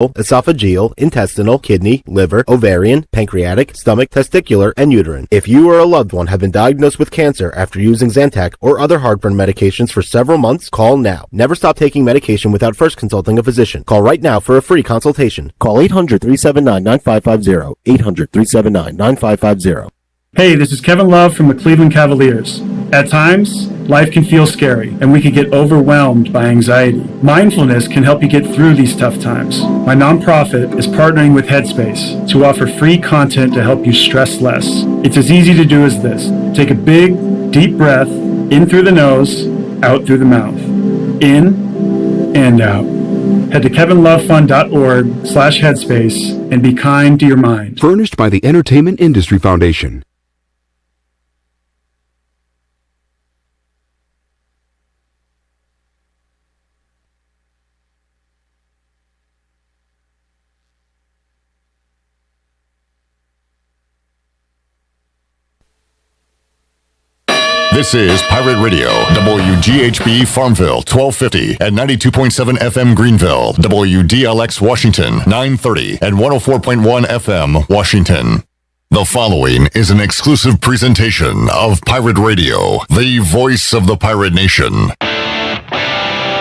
esophageal, intestinal, kidney, liver, ovarian, pancreatic, stomach, testicular, and uterine. If you or a loved one have been diagnosed with cancer after using Zantac or other heartburn medications for several months, call now. Never stop taking medication without first consulting a physician. Call right now for a free consultation. Call 800-379-9550. 800-379-9550. Hey, this is Kevin Love from the Cleveland Cavaliers. At times, life can feel scary, and we can get overwhelmed by anxiety. Mindfulness can help you get through these tough times. My nonprofit is partnering with Headspace to offer free content to help you stress less. It's as easy to do as this. Take a big, deep breath, in through the nose, out through the mouth. In and out. Head to kevinlovefund.org/headspace and be kind to your mind. Furnished by the Entertainment Industry Foundation. This is Pirate Radio, WGHB Farmville, 1250 and 92.7 FM Greenville, WDLX Washington, 930 and 104.1 FM Washington. The following is an exclusive presentation of Pirate Radio, the voice of the pirate nation.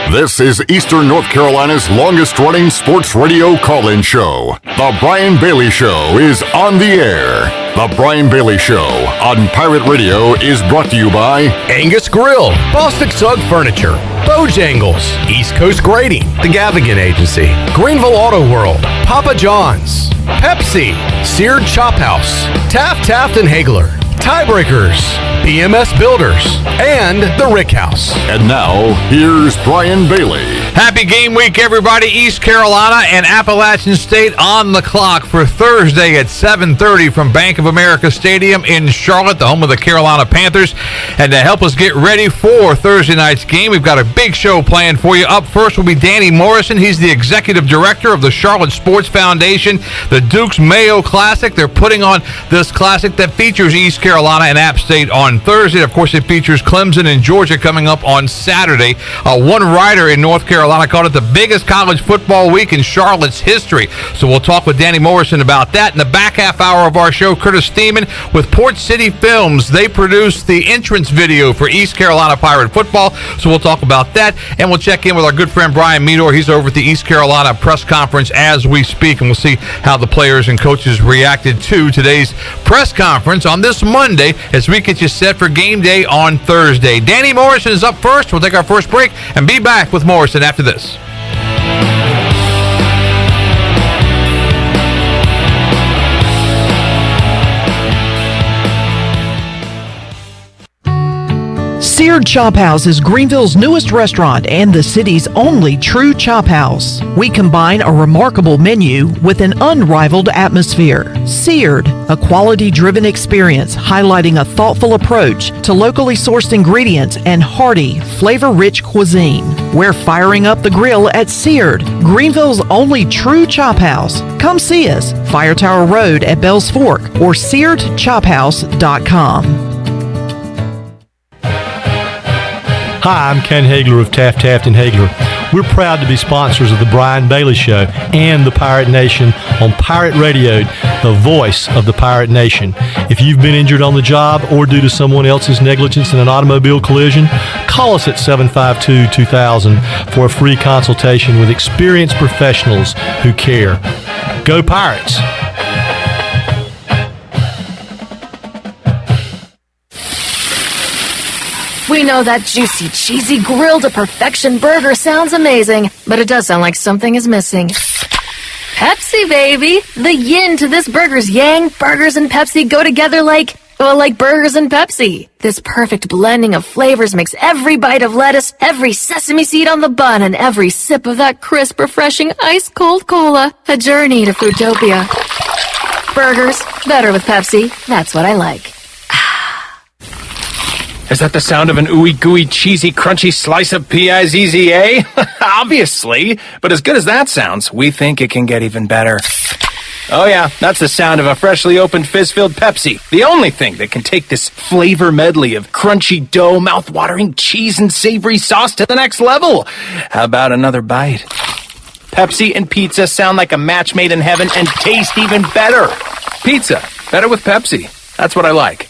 This is Eastern North Carolina's longest-running sports radio call-in show. The Brian Bailey Show is on the air. The Brian Bailey Show on Pirate Radio is brought to you by Angus Grill, Bostic Sugg Furniture, Bojangles, East Coast Grading, The Gavigan Agency, Greenville Auto World, Papa John's, Pepsi, Seared Chop House, Taft and Hagler, Tiebreakers, BMS Builders, and The Rick House. And now, here's Brian Bailey. Happy game week, everybody. East Carolina and Appalachian State on the clock for Thursday at 7:30 from Bank of America Stadium in Charlotte, the home of the Carolina Panthers. And to help us get ready for Thursday night's game, we've got a big show planned for you. Up first will be Danny Morrison. He's the executive director of the Charlotte Sports Foundation, the Dukes Mayo Classic. They're putting on this classic that features East Carolina and App State on Thursday. Of course, it features Clemson and Georgia coming up on Saturday. One writer in North Carolina called it the biggest college football week in Charlotte's history. So we'll talk with Danny Morrison about that. In the back half hour of our show, Curtis Steeman with Port City Films. They produced the entrance video for East Carolina Pirate football. So we'll talk about that. And we'll check in with our good friend Brian Meador. He's over at the East Carolina press conference as we speak. And we'll see how the players and coaches reacted to today's press conference on this Monday as we get you set for game day on Thursday. Danny Morrison is up first. We'll take our first break and be back with Morrison after this. Seared Chop House is Greenville's newest restaurant and the city's only true chop house. We combine a remarkable menu with an unrivaled atmosphere. Seared, a quality-driven experience highlighting a thoughtful approach to locally sourced ingredients and hearty, flavor-rich cuisine. We're firing up the grill at Seared, Greenville's only true chop house. Come see us, Fire Tower Road at Bells Fork or SearedChopHouse.com. Hi, I'm Ken Hagler of Taft and Hagler. We're proud to be sponsors of the Brian Bailey Show and the Pirate Nation on Pirate Radio, the voice of the Pirate Nation. If you've been injured on the job or due to someone else's negligence in an automobile collision, call us at 752-2000 for a free consultation with experienced professionals who care. Go Pirates! We know that juicy, cheesy, grilled to perfection burger sounds amazing, but it does sound like something is missing. Pepsi, baby! The yin to this burger's yang. Burgers and Pepsi go together like burgers and Pepsi. This perfect blending of flavors makes every bite of lettuce, every sesame seed on the bun, and every sip of that crisp, refreshing, ice-cold cola a journey to Fruitopia. Burgers, better with Pepsi. That's what I like. Is that the sound of an ooey gooey cheesy crunchy slice of P-I-Z-Z-A? Obviously, but as good as that sounds, we think it can get even better. Oh yeah, that's the sound of a freshly opened fizz-filled Pepsi. The only thing that can take this flavor medley of crunchy dough, mouth-watering cheese, and savory sauce to the next level. How about another bite? Pepsi and pizza sound like a match made in heaven and taste even better. Pizza, better with Pepsi. That's what I like.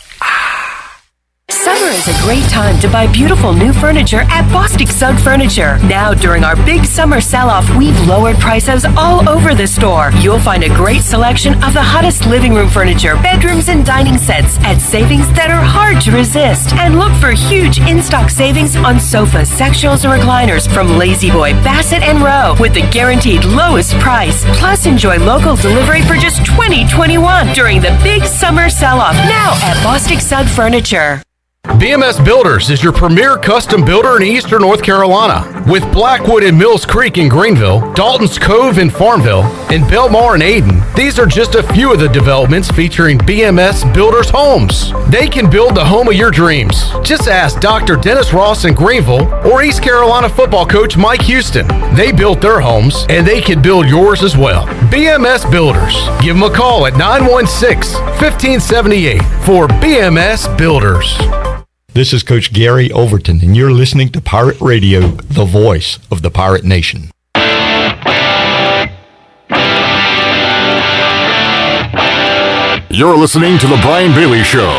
Summer is a great time to buy beautiful new furniture at Bostic Sugg Furniture. Now, during our big summer sell-off, we've lowered prices all over the store. You'll find a great selection of the hottest living room furniture, bedrooms, and dining sets at savings that are hard to resist. And look for huge in-stock savings on sofas, sectionals, and recliners from Lazy Boy, Bassett, and Rowe with the guaranteed lowest price. Plus, enjoy local delivery for just $20.21 during the big summer sell-off now at Bostic Sugg Furniture. BMS Builders is your premier custom builder in eastern North Carolina. With Blackwood and Mills Creek in Greenville, Dalton's Cove in Farmville, and Belmar and Ayden, these are just a few of the developments featuring BMS Builders homes. They can build the home of your dreams. Just ask Dr. Dennis Ross in Greenville or East Carolina football coach Mike Houston. They built their homes, and they can build yours as well. BMS Builders. Give them a call at 916-1578 for BMS Builders. This is Coach Gary Overton, and you're listening to Pirate Radio, the voice of the Pirate Nation. You're listening to The Brian Bailey Show.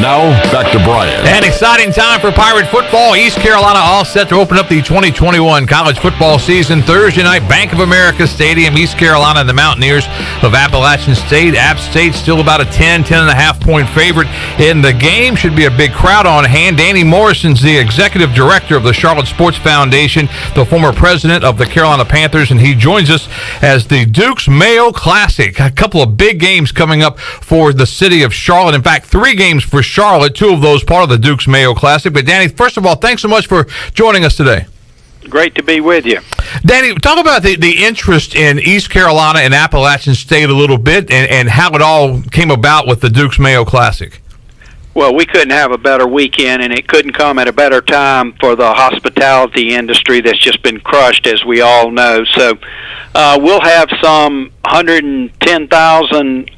Now, back to Brian. An exciting time for Pirate football. East Carolina all set to open up the 2021 college football season Thursday night, Bank of America Stadium. East Carolina and the Mountaineers of Appalachian State. App State still about a 10.5 point favorite in the game. Should be a big crowd on hand. Danny Morrison's the executive director of the Charlotte Sports Foundation, the former president of the Carolina Panthers, and he joins us as the Dukes Mayo Classic. A couple of big games coming up for the city of Charlotte. In fact, 3 games for Charlotte, 2 of those part of the Dukes Mayo Classic. But Danny, first of all, thanks so much for joining us today. Great to be with you. Danny, talk about the interest in East Carolina and Appalachian State a little bit and how it all came about with the Dukes Mayo Classic. Well, we couldn't have a better weekend, and it couldn't come at a better time for the hospitality industry that's just been crushed, as we all know. So we'll have some 110,000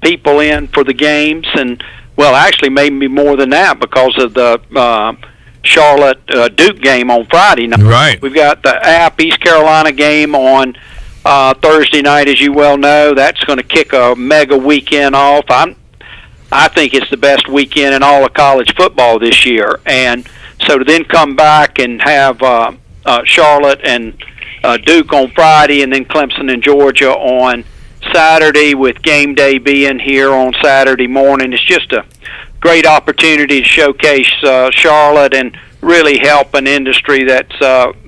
people in for the games, and, well, actually maybe more than that because of the Charlotte Duke game on Friday night. Right. We've got the App East Carolina game on Thursday night, as you well know. That's going to kick a mega weekend off. I think it's the best weekend in all of college football this year. And so to then come back and have Charlotte and Duke on Friday and then Clemson and Georgia on Saturday with game day being here on Saturday morning, it's just a great opportunity to showcase Charlotte and really help an industry that's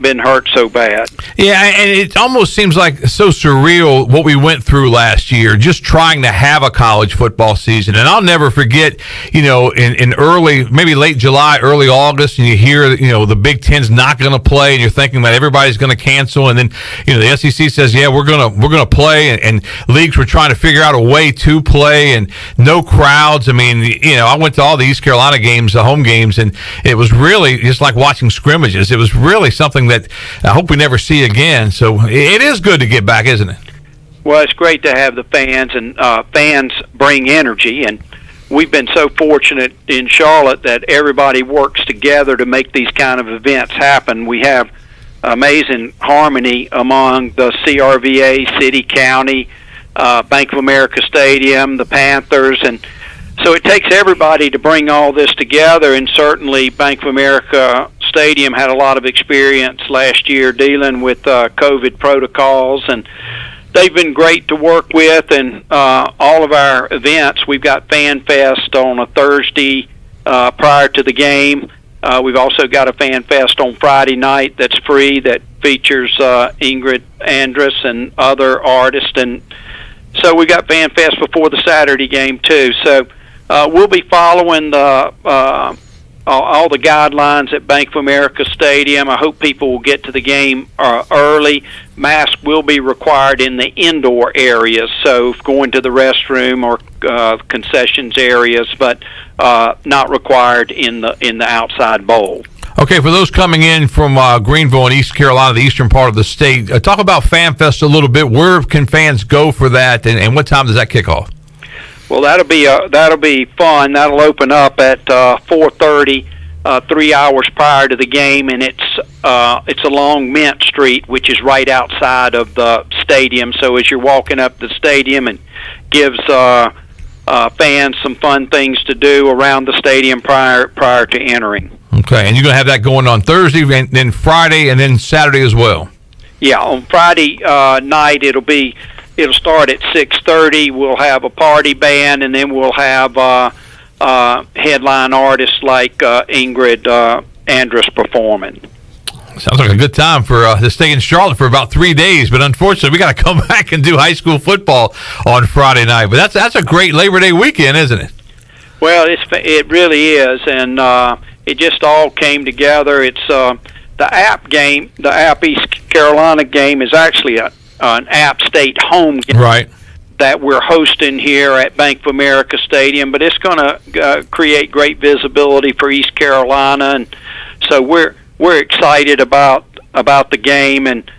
been hurt so bad. Yeah, and it almost seems like so surreal what we went through last year, just trying to have a college football season. And I'll never forget, in early, maybe late July, early August, and you hear, the Big Ten's not going to play, and you're thinking that everybody's going to cancel, and then, the SEC says, yeah, we're gonna play, and leagues were trying to figure out a way to play, and no crowds. I mean, I went to all the East Carolina games, the home games, and it was really just like watching scrimmages. It was really something that I hope we never see again. So it is good to get back, isn't it? Well, it's great to have the fans, and fans bring energy, and we've been so fortunate in Charlotte that everybody works together to make these kind of events happen. We have amazing harmony among the CRVA, City, County, Bank of America Stadium, the Panthers, and so it takes everybody to bring all this together, and certainly Bank of America Stadium had a lot of experience last year dealing with COVID protocols, and they've been great to work with. And all of our events, we've got Fan Fest on a Thursday prior to the game. We've also got a Fan Fest on Friday night that's free that features Ingrid Andress and other artists, and so we got Fan Fest before the Saturday game too. So we'll be following all the guidelines at Bank of America Stadium. I hope people will get to the game early. Masks will be required in the indoor areas, so going to the restroom or concessions areas, but not required in the outside bowl. Okay, for those coming in from Greenville and East Carolina, the eastern part of the state, talk about Fan Fest a little bit. Where can fans go for that, and what time does that kick off? Well, that'll be fun. That'll open up at 4:30 3 hours prior to the game, and it's along Mint Street, which is right outside of the stadium. So as you're walking up the stadium, and gives fans some fun things to do around the stadium prior to entering. Okay, and you're going to have that going on Thursday, and then Friday, and then Saturday as well. Yeah, on Friday night it'll start at 6:30. We'll have a party band, and then we'll have headline artists like Ingrid Andress performing. Sounds like a good time for to stay in Charlotte for about 3 days, but unfortunately we got to come back and do high school football on Friday night. But that's a great Labor Day weekend, isn't it? Well, it really is, and it just all came together. It's the App game, the App East Carolina game is actually an App State home game. Right. That we're hosting here at Bank of America Stadium, but it's going to create great visibility for East Carolina, and so we're excited about the game, and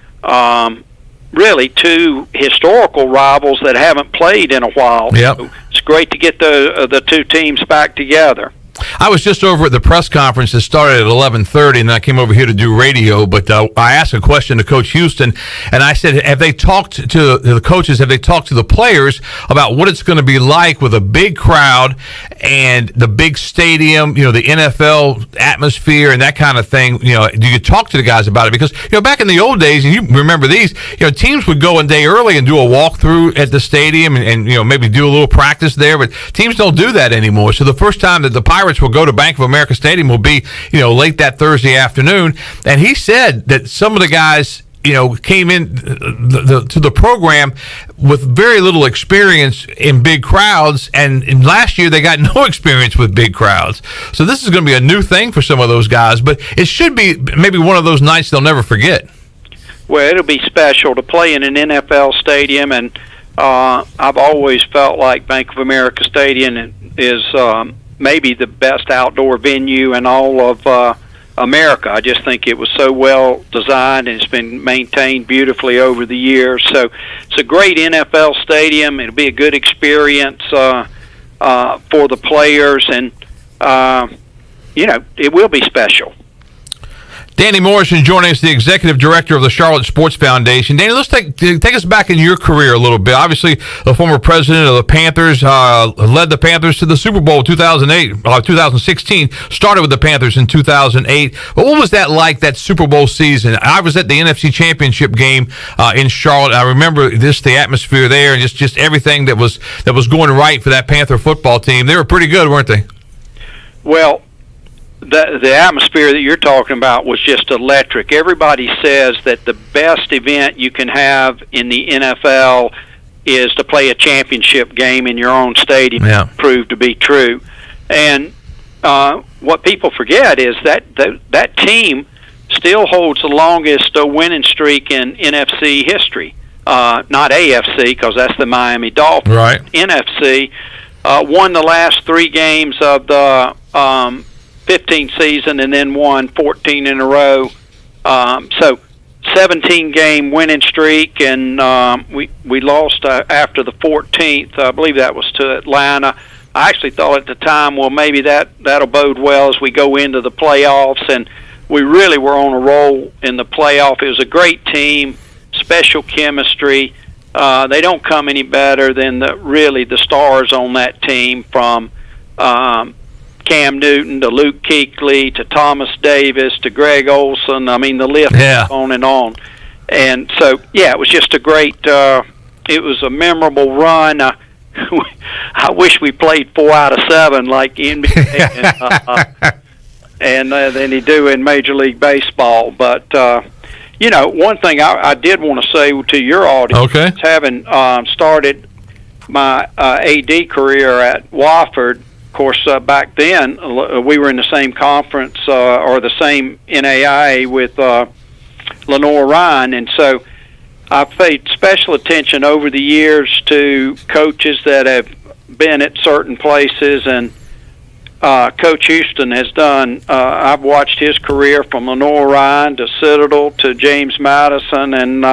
really two historical rivals that haven't played in a while. Yep. So it's great to get the two teams back together. I was just over at the press conference that started at 11:30, and then I came over here to do radio. But I asked a question to Coach Houston, and I said, have they talked to the coaches, have they talked to the players about what it's going to be like with a big crowd and the big stadium, the NFL atmosphere and that kind of thing? Do you talk to the guys about it? Because, back in the old days, and you remember these, teams would go a day early and do a walkthrough at the stadium and maybe do a little practice there, but teams don't do that anymore. So the first time that the Pirates will go to Bank of America Stadium will be, late that Thursday afternoon. And he said that some of the guys, came in to the program with very little experience in big crowds, and last year they got no experience with big crowds. So this is going to be a new thing for some of those guys, but it should be maybe one of those nights they'll never forget. Well, it'll be special to play in an NFL stadium, and I've always felt like Bank of America Stadium is maybe the best outdoor venue in all of America. I just think it was so well designed, and it's been maintained beautifully over the years. So it's a great NFL stadium. It'll be a good experience for the players, and it will be special. Danny Morrison joining us, the executive director of the Charlotte Sports Foundation. Danny, let's take us back in your career a little bit. Obviously, the former president of the Panthers, led the Panthers to the Super Bowl 2016, started with the Panthers in 2008. But what was that like, that Super Bowl season? I was at the NFC Championship game in Charlotte. I remember the atmosphere there, and just everything that was going right for that Panther football team. They were pretty good, weren't they? Well, the atmosphere that you're talking about was just electric. Everybody says that the best event you can have in the NFL is to play a championship game in your own stadium. Yeah. Proved to be true. And what people forget is that team still holds the longest winning streak in NFC history. Not AFC, because that's the Miami Dolphins. Right. NFC won the last 3 games of the 15th season, and then won 14 in a row. So 17-game winning streak, and we lost after the 14th. I believe that was to Atlanta. I actually thought at the time, well, maybe that'll bode well as we go into the playoffs, and we really were on a roll in the playoff. It was a great team, special chemistry. They don't come any better than the stars on that team, from Cam Newton to Luke Kuechly to Thomas Davis to Greg Olson. I mean, the list goes on and on. And so, it was just a great, it was a memorable run. I wish we played 4 out of 7 like NBA and than you do in Major League Baseball. But, one thing I did want to say to your audience, having started my AD career at Wofford. Of course, back then, we were in the same conference or the same NAIA with Lenore Ryan, and so I've paid special attention over the years to coaches that have been at certain places, and Coach Houston has done, I've watched his career from Lenore Ryan to Citadel to James Madison, and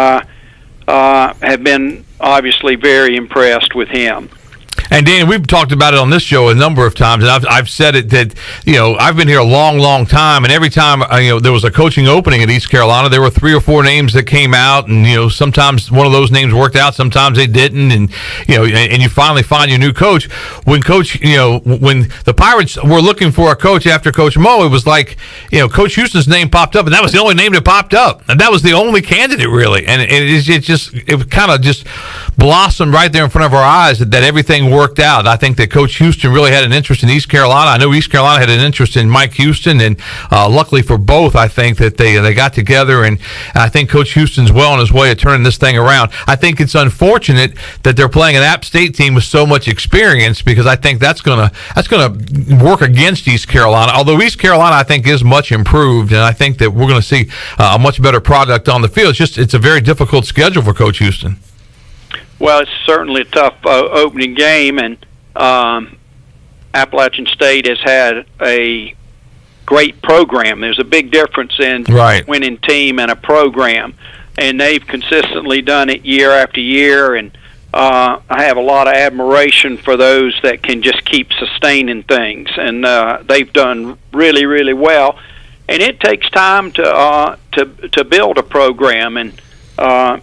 have been obviously very impressed with him. And Dan, we've talked about it on this show a number of times, and I've said it that, I've been here a long, long time, and every time there was a coaching opening at East Carolina, there were 3 or 4 names that came out, and sometimes one of those names worked out, sometimes they didn't, and and you finally find your new coach. When when the Pirates were looking for a coach after Coach Mo, it was like Coach Houston's name popped up, and that was the only name that popped up, and that was the only candidate really, and it kind of just blossomed right there in front of our eyes that everything worked out. I think that Coach Houston really had an interest in East Carolina. I know East Carolina had an interest in Mike Houston, and luckily for both, I think that they got together, and I think Coach Houston's well on his way of turning this thing around. I think it's unfortunate that they're playing an App State team with so much experience, because I think that's gonna work against East Carolina. Although East Carolina, I think, is much improved, and I think that we're going to see a much better product on the field. It's a very difficult schedule for Coach Houston. Well, it's certainly a tough opening game, and Appalachian State has had a great program. There's a big difference in winning team and a program, and they've consistently done it year after year, and I have a lot of admiration for those that can just keep sustaining things, and they've done really, really well. And it takes time to build a program, and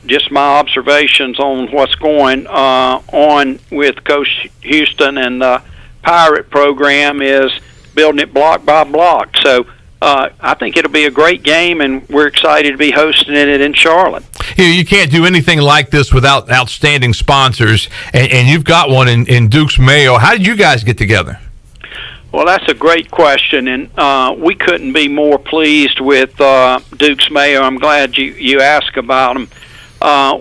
just my observations on what's going on with Coach Houston and the Pirate program is building it block by block. So I think it'll be a great game, and we're excited to be hosting it in Charlotte. You can't do anything like this without outstanding sponsors, and you've got one in Duke's Mayo. How did you guys get together? Well, that's a great question, and we couldn't be more pleased with Duke's Mayo. I'm glad you asked about them.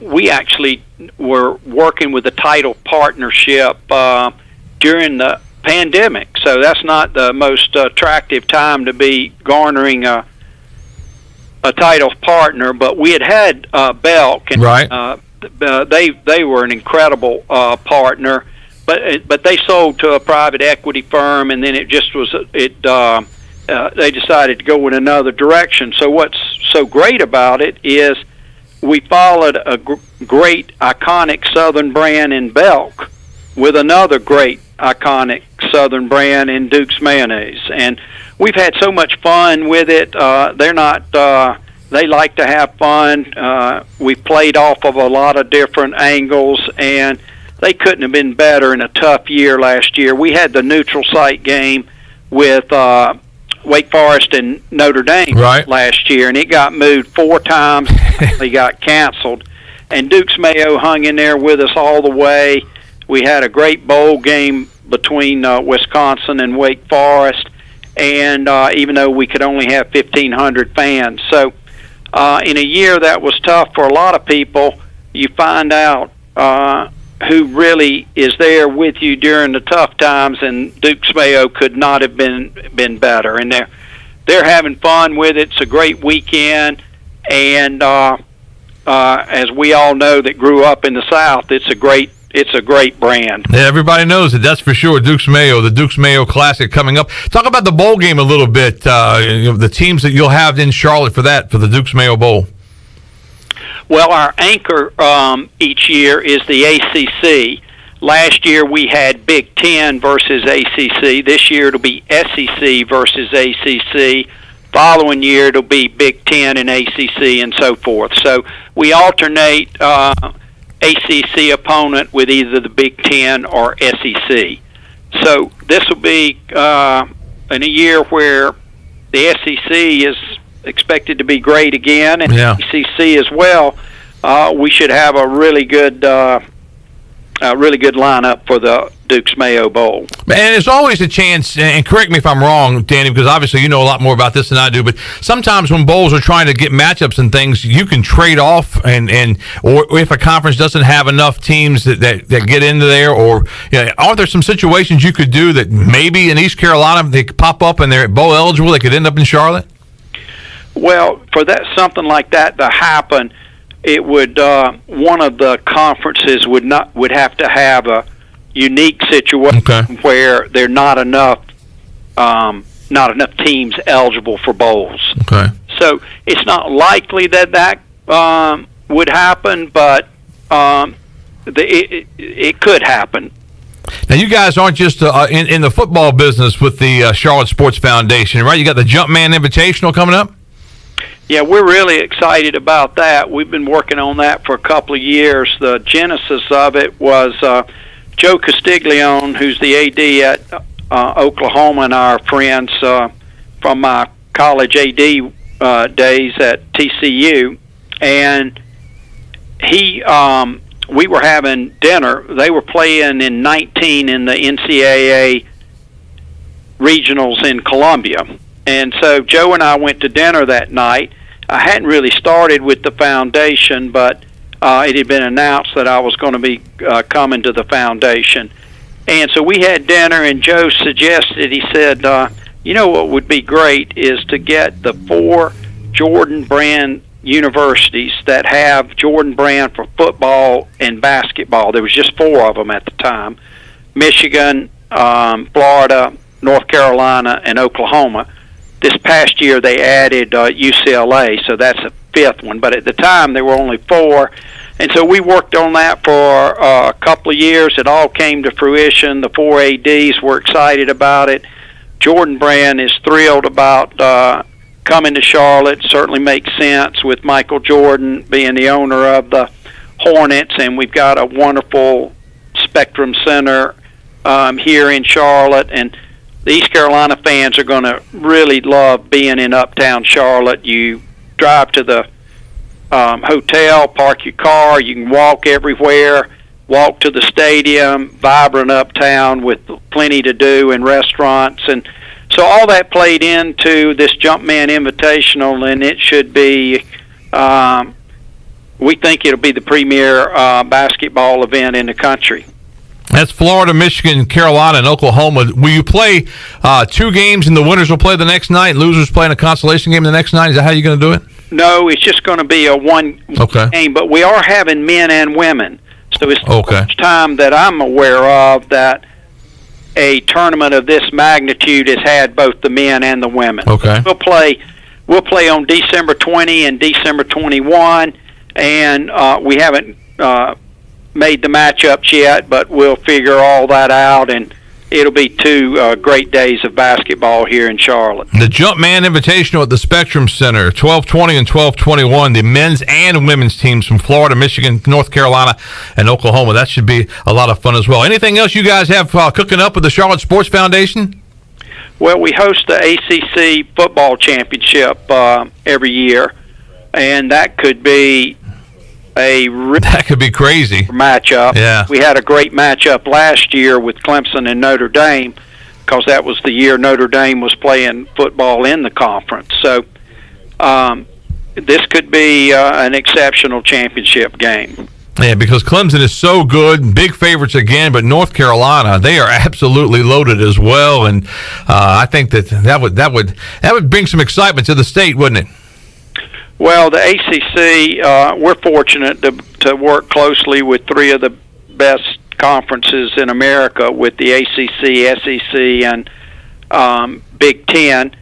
We actually were working with a title partnership during the pandemic, so that's not the most attractive time to be garnering a title partner. But we had Belk, and they were an incredible partner. But they sold to a private equity firm, and then it just was they decided to go in another direction. So what's so great about it is we followed a great iconic Southern brand in Belk with another great iconic Southern brand in Duke's Mayonnaise, and we've had so much fun with it. They like to have fun. We played off of a lot of different angles, and they couldn't have been better in a tough year last year. We had the neutral site game with Wake Forest and Notre Dame last year, and it got moved 4 times. They got canceled, and Duke's Mayo hung in there with us all the way. We had a great bowl game between Wisconsin and Wake Forest, and even though we could only have 1,500 fans. So in a year that was tough for a lot of people, you find out who really is there with you during the tough times, and Duke's Mayo could not have been better. And they're having fun with it. It's a great weekend, and as we all know that grew up in the South, it's a great brand. Yeah, everybody knows it. That's for sure. Duke's Mayo, the Duke's Mayo Classic coming up. Talk about the bowl game a little bit. The teams that you'll have in Charlotte for the Duke's Mayo Bowl. Well, our anchor each year is the ACC. Last year we had Big Ten versus ACC. This year it'll be SEC versus ACC. Following year it'll be Big Ten and ACC and so forth. So we alternate ACC opponent with either the Big Ten or SEC. So this will be in a year where the SEC is expected to be great again, and ACC as well. We should have a really good lineup for the Duke's Mayo Bowl. And there's always a chance, and correct me if I'm wrong, Danny, because obviously you know a lot more about this than I do, but sometimes when bowls are trying to get matchups and things, you can trade off, or if a conference doesn't have enough teams that get into there, or aren't there some situations you could do that maybe in East Carolina they could pop up and they're bowl eligible, they could end up in Charlotte? Well, for something like that to happen, it would one of the conferences would have to have a unique situation where there are not enough teams eligible for bowls. Okay. So it's not likely that would happen, but it could happen. Now, you guys aren't just in the football business with the Charlotte Sports Foundation, right? You got the Jumpman Invitational coming up? Yeah, we're really excited about that. We've been working on that for a couple of years. The genesis of it was Joe Castiglione, who's the AD at Oklahoma, and our friends from my college AD days at TCU, and we were having dinner. They were playing in 19 in the NCAA regionals in Columbia. And so Joe and I went to dinner that night. I hadn't really started with the foundation, but it had been announced that I was going to be coming to the foundation. And so we had dinner, and Joe suggested, he said, what would be great is to get the 4 Jordan Brand universities that have Jordan Brand for football and basketball. There was just 4 of them at the time: Michigan, Florida, North Carolina, and Oklahoma. This past year they added UCLA, so that's a 5th one. But at the time there were only 4. And so we worked on that for a couple of years. It all came to fruition. The 4 ADs were excited about it. Jordan Brand is thrilled about coming to Charlotte. Certainly makes sense with Michael Jordan being the owner of the Hornets, and we've got a wonderful Spectrum Center here in Charlotte, and the East Carolina fans are going to really love being in uptown Charlotte. You drive to the hotel, park your car, you can walk everywhere, walk to the stadium, vibrant uptown with plenty to do in restaurants. And so all that played into this Jumpman Invitational, and it should be, we think it'll be the premier basketball event in the country. That's Florida, Michigan, Carolina, and Oklahoma. Will you play 2 games, and the winners will play the next night, and losers play in a consolation game the next night? Is that how you're going to do it? No, it's just going to be a one game, but we are having men and women. So it's the first time that I'm aware of that a tournament of this magnitude has had both the men and the women. Okay. We'll play on December 20 and December 21, and we haven't made the matchups yet, but we'll figure all that out, and it'll be 2 great days of basketball here in Charlotte. The Jumpman Invitational at the Spectrum Center, 12/20 and 12/21, the men's and women's teams from Florida, Michigan, North Carolina, and Oklahoma. That should be a lot of fun as well. Anything else you guys have cooking up with the Charlotte Sports Foundation? Well, we host the ACC football championship every year, and that could be that could be crazy matchup. Yeah. We had a great matchup last year with Clemson and Notre Dame, because that was the year Notre Dame was playing football in the conference. So this could be an exceptional championship game. Yeah, because Clemson is so good, big favorites again, but North Carolina, they are absolutely loaded as well, and I think that would bring some excitement to the state, wouldn't it? Well, the ACC, we're fortunate to work closely with 3 of the best conferences in America, with the ACC, SEC, and Big Ten.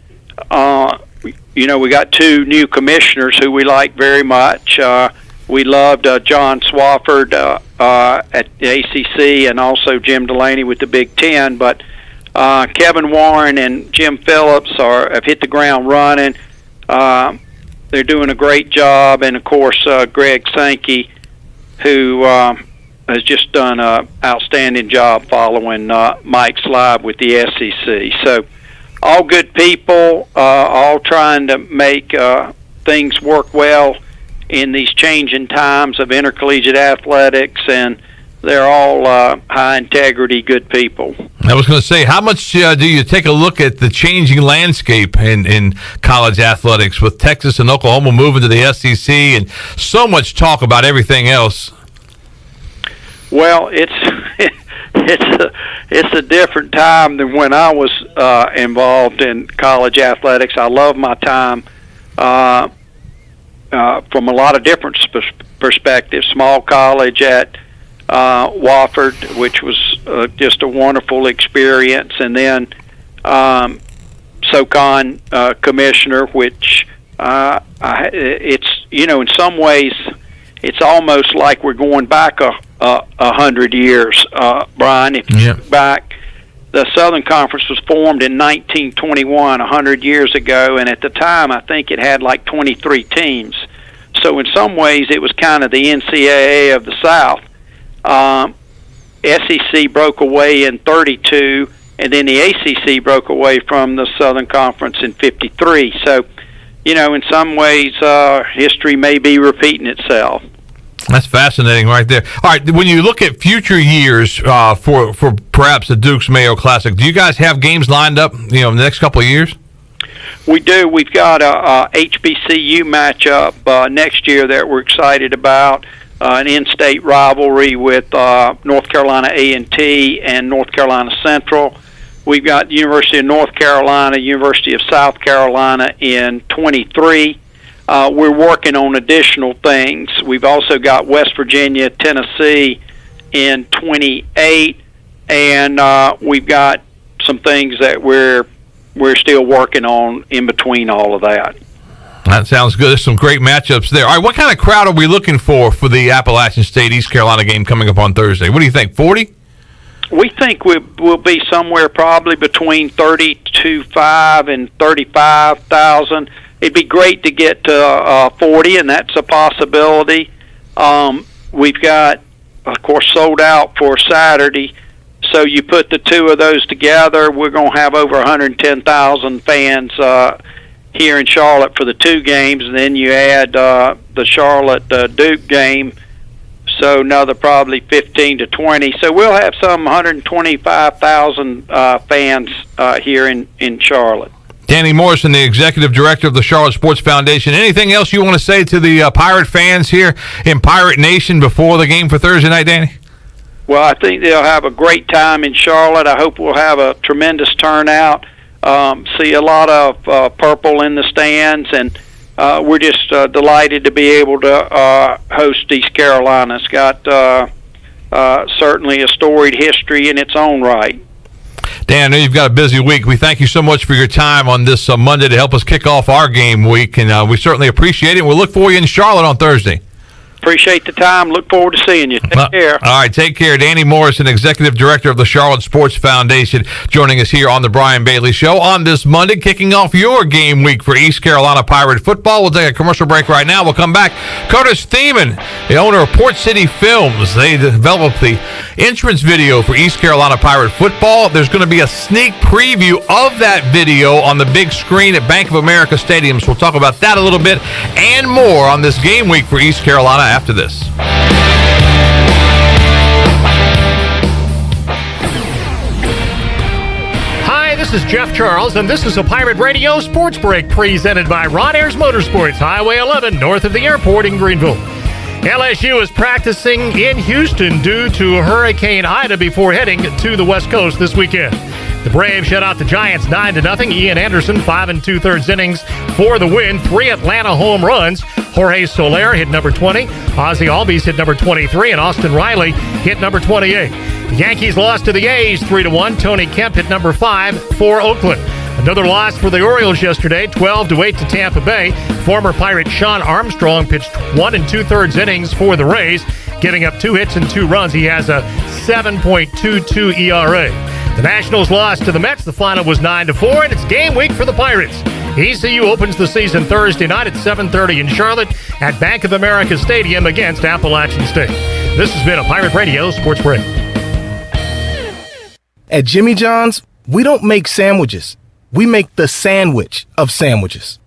We got 2 new commissioners who we like very much. We loved John Swofford at the ACC, and also Jim Delaney with the Big Ten. But Kevin Warren and Jim Phillips have hit the ground running. They're doing a great job, and of course Greg Sankey, who has just done an outstanding job following Mike Slibe with the SEC. So all good people, all trying to make things work well in these changing times of intercollegiate athletics, and they're all high integrity, good people. I was going to say, how much do you take a look at the changing landscape in college athletics, with Texas and Oklahoma moving to the SEC, and so much talk about everything else? Well, it's a different time than when I was involved in college athletics. I love my time from a lot of different perspectives. Small college at Wofford, which was just a wonderful experience, and then SoCon commissioner, which it's in some ways it's almost like we're going back 100 years, Brian. If you look back, the Southern Conference was formed in 1921, 100 years ago, and at the time I think it had like 23 teams. So in some ways it was kind of the NCAA of the South. SEC broke away in 32, and then the ACC broke away from the Southern Conference in 53. So, in some ways, history may be repeating itself. That's fascinating right there. All right, when you look at future years for perhaps the Dukes Mayo Classic, do you guys have games lined up, in the next couple of years? We do. We've got a HBCU matchup next year that we're excited about. An in-state rivalry with North Carolina A&T and North Carolina Central. We've got University of North Carolina, University of South Carolina in 23. We're working on additional things. We've also got West Virginia, Tennessee in 28, and we've got some things that we're still working on in between all of that. That sounds good. There's some great matchups there. All right, what kind of crowd are we looking for the Appalachian State East Carolina game coming up on Thursday? What do you think, 40? We think we'll be somewhere probably between 32,500 and 35,000. It'd be great to get to 40, and that's a possibility. We've got, of course, sold out for Saturday. So you put the two of those together, we're going to have over 110,000 fans here in Charlotte for the two games, and then you add the Charlotte Duke game, so another probably 15 to 20. So we'll have some 125,000 fans here in Charlotte. Danny Morrison, the Executive Director of the Charlotte Sports Foundation. Anything else you want to say to the Pirate fans here in Pirate Nation before the game for Thursday night, Danny? Well, I think they'll have a great time in Charlotte. I hope we'll have a tremendous turnout. See a lot of purple in the stands, and we're just delighted to be able to host East Carolina. It's got certainly a storied history in its own right. Dan, I know you've got a busy week. We thank you so much for your time on this Monday to help us kick off our game week, and we certainly appreciate it. We'll look for you in Charlotte on Thursday. Appreciate the time. Look forward to seeing you. Take care. All right, take care. Danny Morrison, Executive Director of the Charlotte Sports Foundation, joining us here on the Brian Bailey Show on this Monday, kicking off your game week for East Carolina Pirate football. We'll take a commercial break right now. We'll come back. Curtis Thiemann, the owner of Port City Films, they developed the entrance video for East Carolina Pirate football. There's going to be a sneak preview of that video on the big screen at Bank of America Stadium. So we'll talk about that a little bit and more on this game week for East Carolina after this. Hi, this is Jeff Charles, and this is a Pirate Radio Sports Break presented by Ron Ayers Motorsports, Highway 11, north of the airport in Greenville. LSU is practicing in Houston due to Hurricane Ida before heading to the West Coast this weekend. The Braves shut out the Giants 9-0. Ian Anderson, 5 2/3 innings for the win. 3 Atlanta home runs. Jorge Soler hit number 20. Ozzie Albies hit number 23. And Austin Riley hit number 28. The Yankees lost to the A's 3-1. Tony Kemp hit number 5 for Oakland. Another loss for the Orioles yesterday, 12-8 to Tampa Bay. Former Pirate Sean Armstrong pitched 1 2/3 innings for the Rays, giving up 2 hits and 2 runs. He has a 7.22 ERA. The Nationals lost to the Mets. The final was 9-4, and it's game week for the Pirates. ECU opens the season Thursday night at 7:30 in Charlotte at Bank of America Stadium against Appalachian State. This has been a Pirate Radio Sports Break. At Jimmy John's, we don't make sandwiches. We make the sandwich of sandwiches.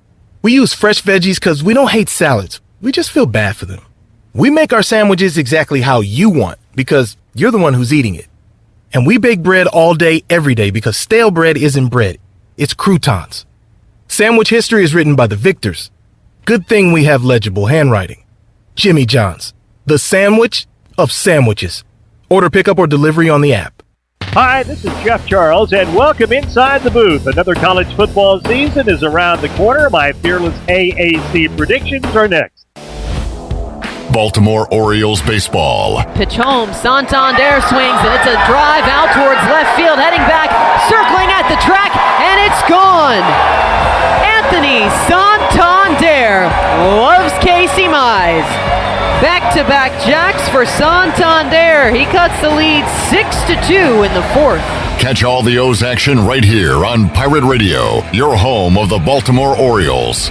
We use fresh veggies because we don't hate salads. We just feel bad for them. We make our sandwiches exactly how you want because you're the one who's eating it. And we bake bread all day, every day because stale bread isn't bread. It's croutons. Sandwich history is written by the victors. Good thing we have legible handwriting. Jimmy John's, the sandwich of sandwiches. Order pickup or delivery on the app. Hi, this is Jeff Charles, and welcome inside the booth. Another college football season is around the corner. My fearless AAC predictions are next. Baltimore Orioles baseball. Pitch home, Santander swings, and it's a drive out towards left field, heading back, circling at the track, and it's gone. Anthony Santander loves Casey Mize. Back-to-back jacks for Santander. He cuts the lead 6-2 in the fourth. Catch all the O's action right here on Pirate Radio, your home of the Baltimore Orioles.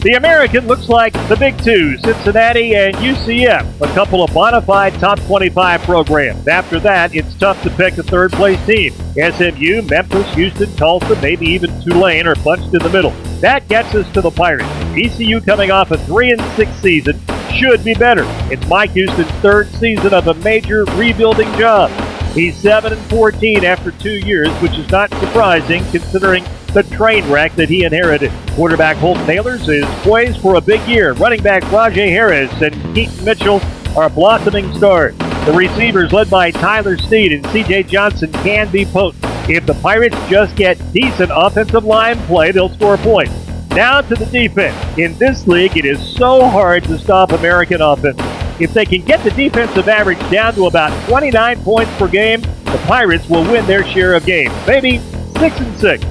The American looks like the big two, Cincinnati and UCF, a couple of bona fide top 25 programs. After that, it's tough to pick a third-place team. SMU, Memphis, Houston, Tulsa, maybe even Tulane are bunched in the middle. That gets us to the Pirates. ECU, coming off a 3-6 season, should be better. It's Mike Houston's third season of a major rebuilding job. He's 7-14 after 2 years, which is not surprising considering the train wreck that he inherited. Quarterback Holt Nailers is poised for a big year. Running back Rajay Harris and Keaton Mitchell are blossoming stars. The receivers, led by Tyler Snead and C.J. Johnson, can be potent. If the Pirates just get decent offensive line play, they'll score points. Now to the defense. In this league, it is so hard to stop American offense. If they can get the defensive average down to about 29 points per game, the Pirates will win their share of games. Maybe 6-6.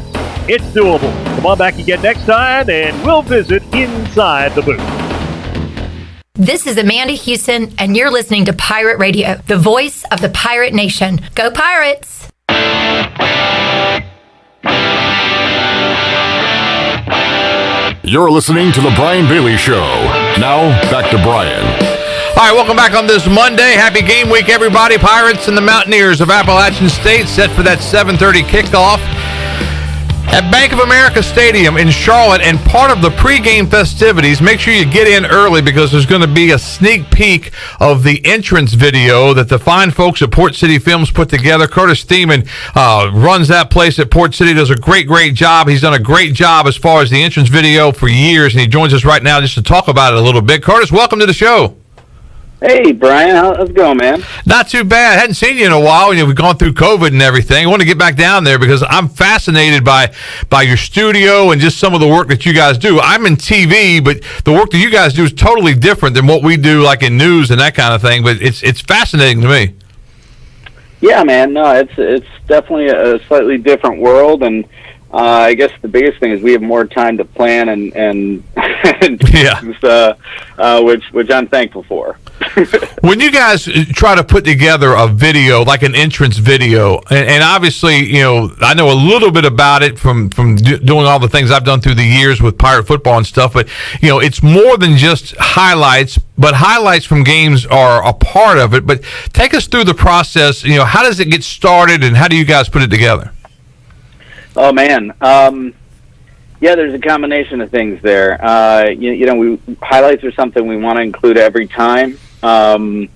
It's doable. Come on back again next time, and we'll visit inside the booth. This is Amanda Houston, and you're listening to Pirate Radio, the voice of the Pirate Nation. Go Pirates! You're listening to The Brian Bailey Show. Now, back to Brian. All right, welcome back on this Monday. Happy game week, everybody. Pirates and the Mountaineers of Appalachian State set for that 7:30 kickoff at Bank of America Stadium in Charlotte. And part of the pregame festivities, make sure you get in early because there's going to be a sneak peek of the entrance video that the fine folks at Port City Films put together. Curtis Thiemann runs that place at Port City, does a great job. He's done a great job as far as the entrance video for years, and he joins us right now just to talk about it a little bit. Curtis, welcome to the show. Hey, Brian. How's it going, man? Not too bad. Hadn't seen you in a while. We've gone through COVID and everything. I want to get back down there because I'm fascinated by your studio and just some of the work that you guys do. I'm in TV, but the work that you guys do is totally different than what we do, like in news and that kind of thing. But it's fascinating to me. Yeah, man. No, it's definitely a slightly different world, and I guess the biggest thing is we have more time to plan and yeah, which I'm thankful for. When you guys try to put together a video, like an entrance video, and obviously, I know a little bit about it from doing all the things I've done through the years with Pirate football and stuff, but, it's more than just highlights, but highlights from games are a part of it. But take us through the process. How does it get started, and how do you guys put it together? Oh, man. Yeah, there's a combination of things there. Highlights are something we want to include every time. And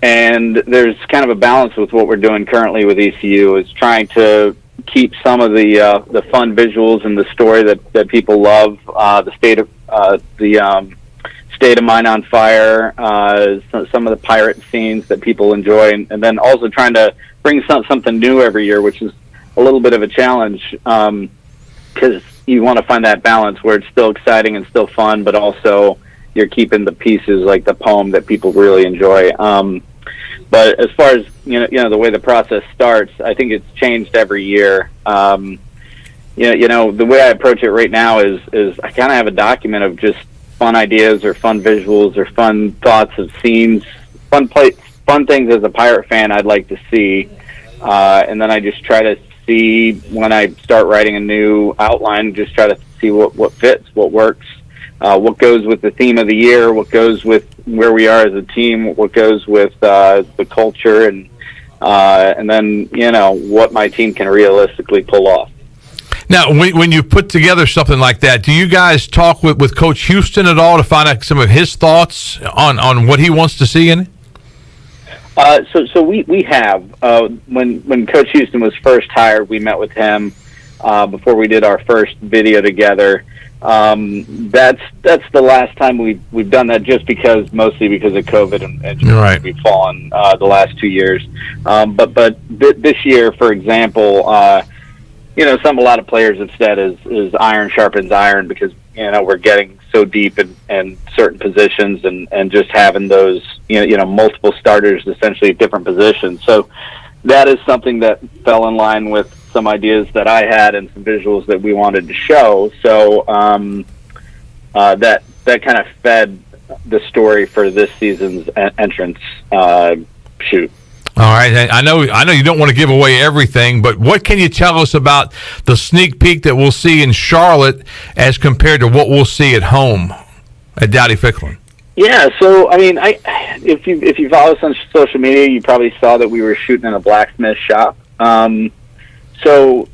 there's kind of a balance with what we're doing currently with ECU, is trying to keep some of the fun visuals and the story that people love, the state of mind on fire, some of the pirate scenes that people enjoy, and then also trying to bring something new every year, which is a little bit of a challenge, because you want to find that balance where it's still exciting and still fun, but also you're keeping the pieces like the poem that people really enjoy. But as far as the way the process starts, I think it's changed every year. The way I approach it right now is I kind of have a document of just fun ideas or fun visuals or fun thoughts of scenes, fun things as a Pirate fan I'd like to see, and then I just try to see when I start writing a new outline, just try to see what fits, what works, what goes with the theme of the year, what goes with where we are as a team, what goes with the culture, and then what my team can realistically pull off. Now, when you put together something like that, do you guys talk with Coach Houston at all to find out some of his thoughts on what he wants to see in it? So we have, when Coach Houston was first hired, we met with him before we did our first video together. That's the last time we've done that, just mostly because of COVID and just right. We've fallen the last 2 years. But this year, for example, something a lot of players have said is iron sharpens iron, because we're getting so deep in certain positions and just having those multiple starters essentially at different positions. So that is something that fell in line with some ideas that I had and some visuals that we wanted to show. So that kind of fed the story for this season's entrance shoot. All right, I know you don't want to give away everything, but what can you tell us about the sneak peek that we'll see in Charlotte as compared to what we'll see at home at Dowdy Ficklin? Yeah, so I mean, if you follow us on social media, you probably saw that we were shooting in a blacksmith shop. So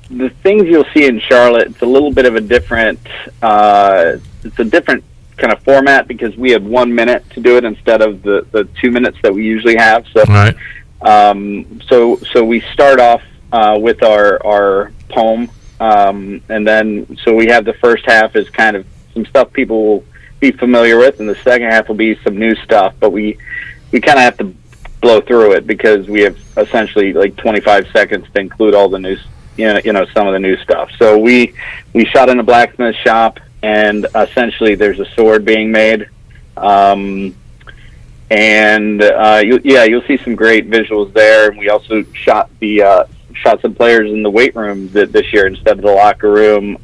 the things you'll see in Charlotte, it's a little bit of a different. It's a different kind of format because we had 1 minute to do it instead of the 2 minutes that we usually have. So, right. So we start off with our poem, and then so we have the first half is kind of some stuff people will be familiar with, and the second half will be some new stuff. But we kind of have to blow through it because we have essentially like 25 seconds to include all the new, some of the new stuff. So we shot in a blacksmith shop. And essentially, there's a sword being made, you'll see some great visuals there. And we also shot some players in the weight room this year instead of the locker room.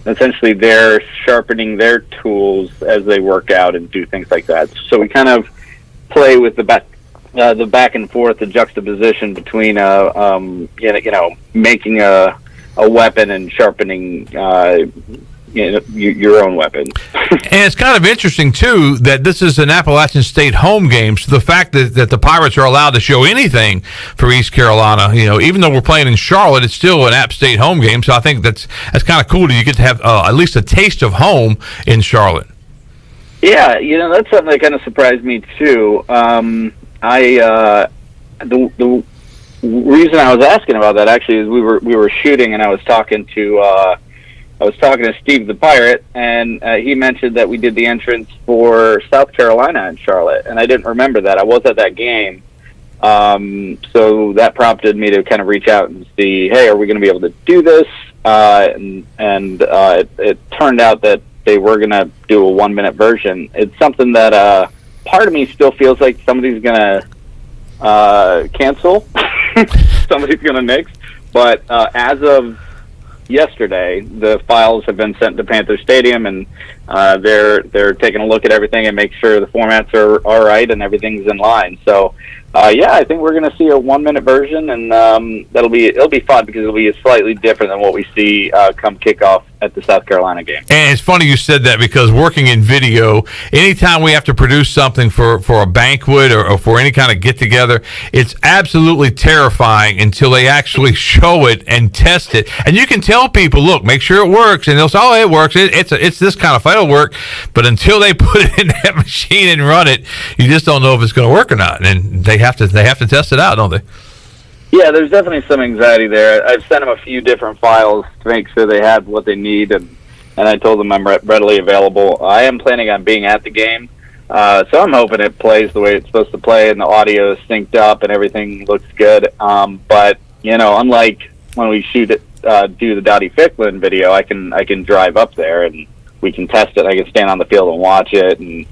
Essentially, they're sharpening their tools as they work out and do things like that. So we kind of play with the back and forth, the juxtaposition between making a weapon and sharpening. Your own weapon. And it's kind of interesting, too, that this is an Appalachian State home game, so the fact that the Pirates are allowed to show anything for East Carolina, even though we're playing in Charlotte, it's still an App State home game, so I think that's kind of cool that you get to have at least a taste of home in Charlotte. Yeah, that's something that kind of surprised me, too. The reason I was asking about that, actually, is we were shooting, and I was talking to Steve the Pirate, and he mentioned that we did the entrance for South Carolina in Charlotte, and I didn't remember that. I was at that game, so that prompted me to kind of reach out and see, hey, are we going to be able to do this? It turned out that they were going to do a 1 minute version. It's something that part of me still feels like somebody's going to cancel, somebody's going to nix, but as of yesterday, the files have been sent to Panther Stadium, and they're taking a look at everything and make sure the formats are all right and everything's in line. So, I think we're going to see a 1 minute version, and it'll be fun because it'll be slightly different than what we see come kickoff at the South Carolina game. And it's funny you said that because working in video, anytime we have to produce something for a banquet or for any kind of get-together, it's absolutely terrifying until they actually show it and test it. And you can tell people, look, make sure it works, and they'll say, oh, it works. It's this kind of fight, it'll work. But until they put it in that machine and run it, you just don't know if it's going to work or not. And they have to test it out, don't they? Yeah, there's definitely some anxiety there. I've sent them a few different files to make sure they have what they need, and I told them I'm readily available. I am planning on being at the game, so I'm hoping it plays the way it's supposed to play, and the audio is synced up, and everything looks good. But unlike when we do the Dowdy Ficklin video, I can drive up there and we can test it. I can stand on the field and watch it, and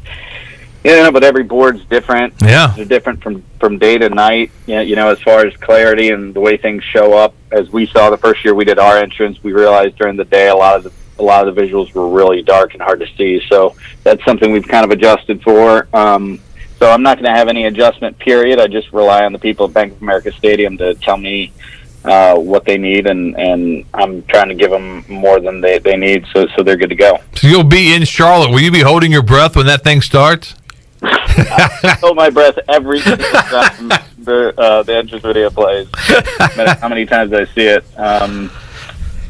but every board's different. Yeah, they're different from day to night. As far as clarity and the way things show up. As we saw the first year we did our entrance, we realized during the day a lot of the visuals were really dark and hard to see. So that's something we've kind of adjusted for. So I'm not going to have any adjustment period. I just rely on the people at Bank of America Stadium to tell me what they need, and I'm trying to give them more than they need, so they're good to go. So you'll be in Charlotte. Will you be holding your breath when that thing starts? I hold my breath every single time the entrance video plays. No matter how many times I see it,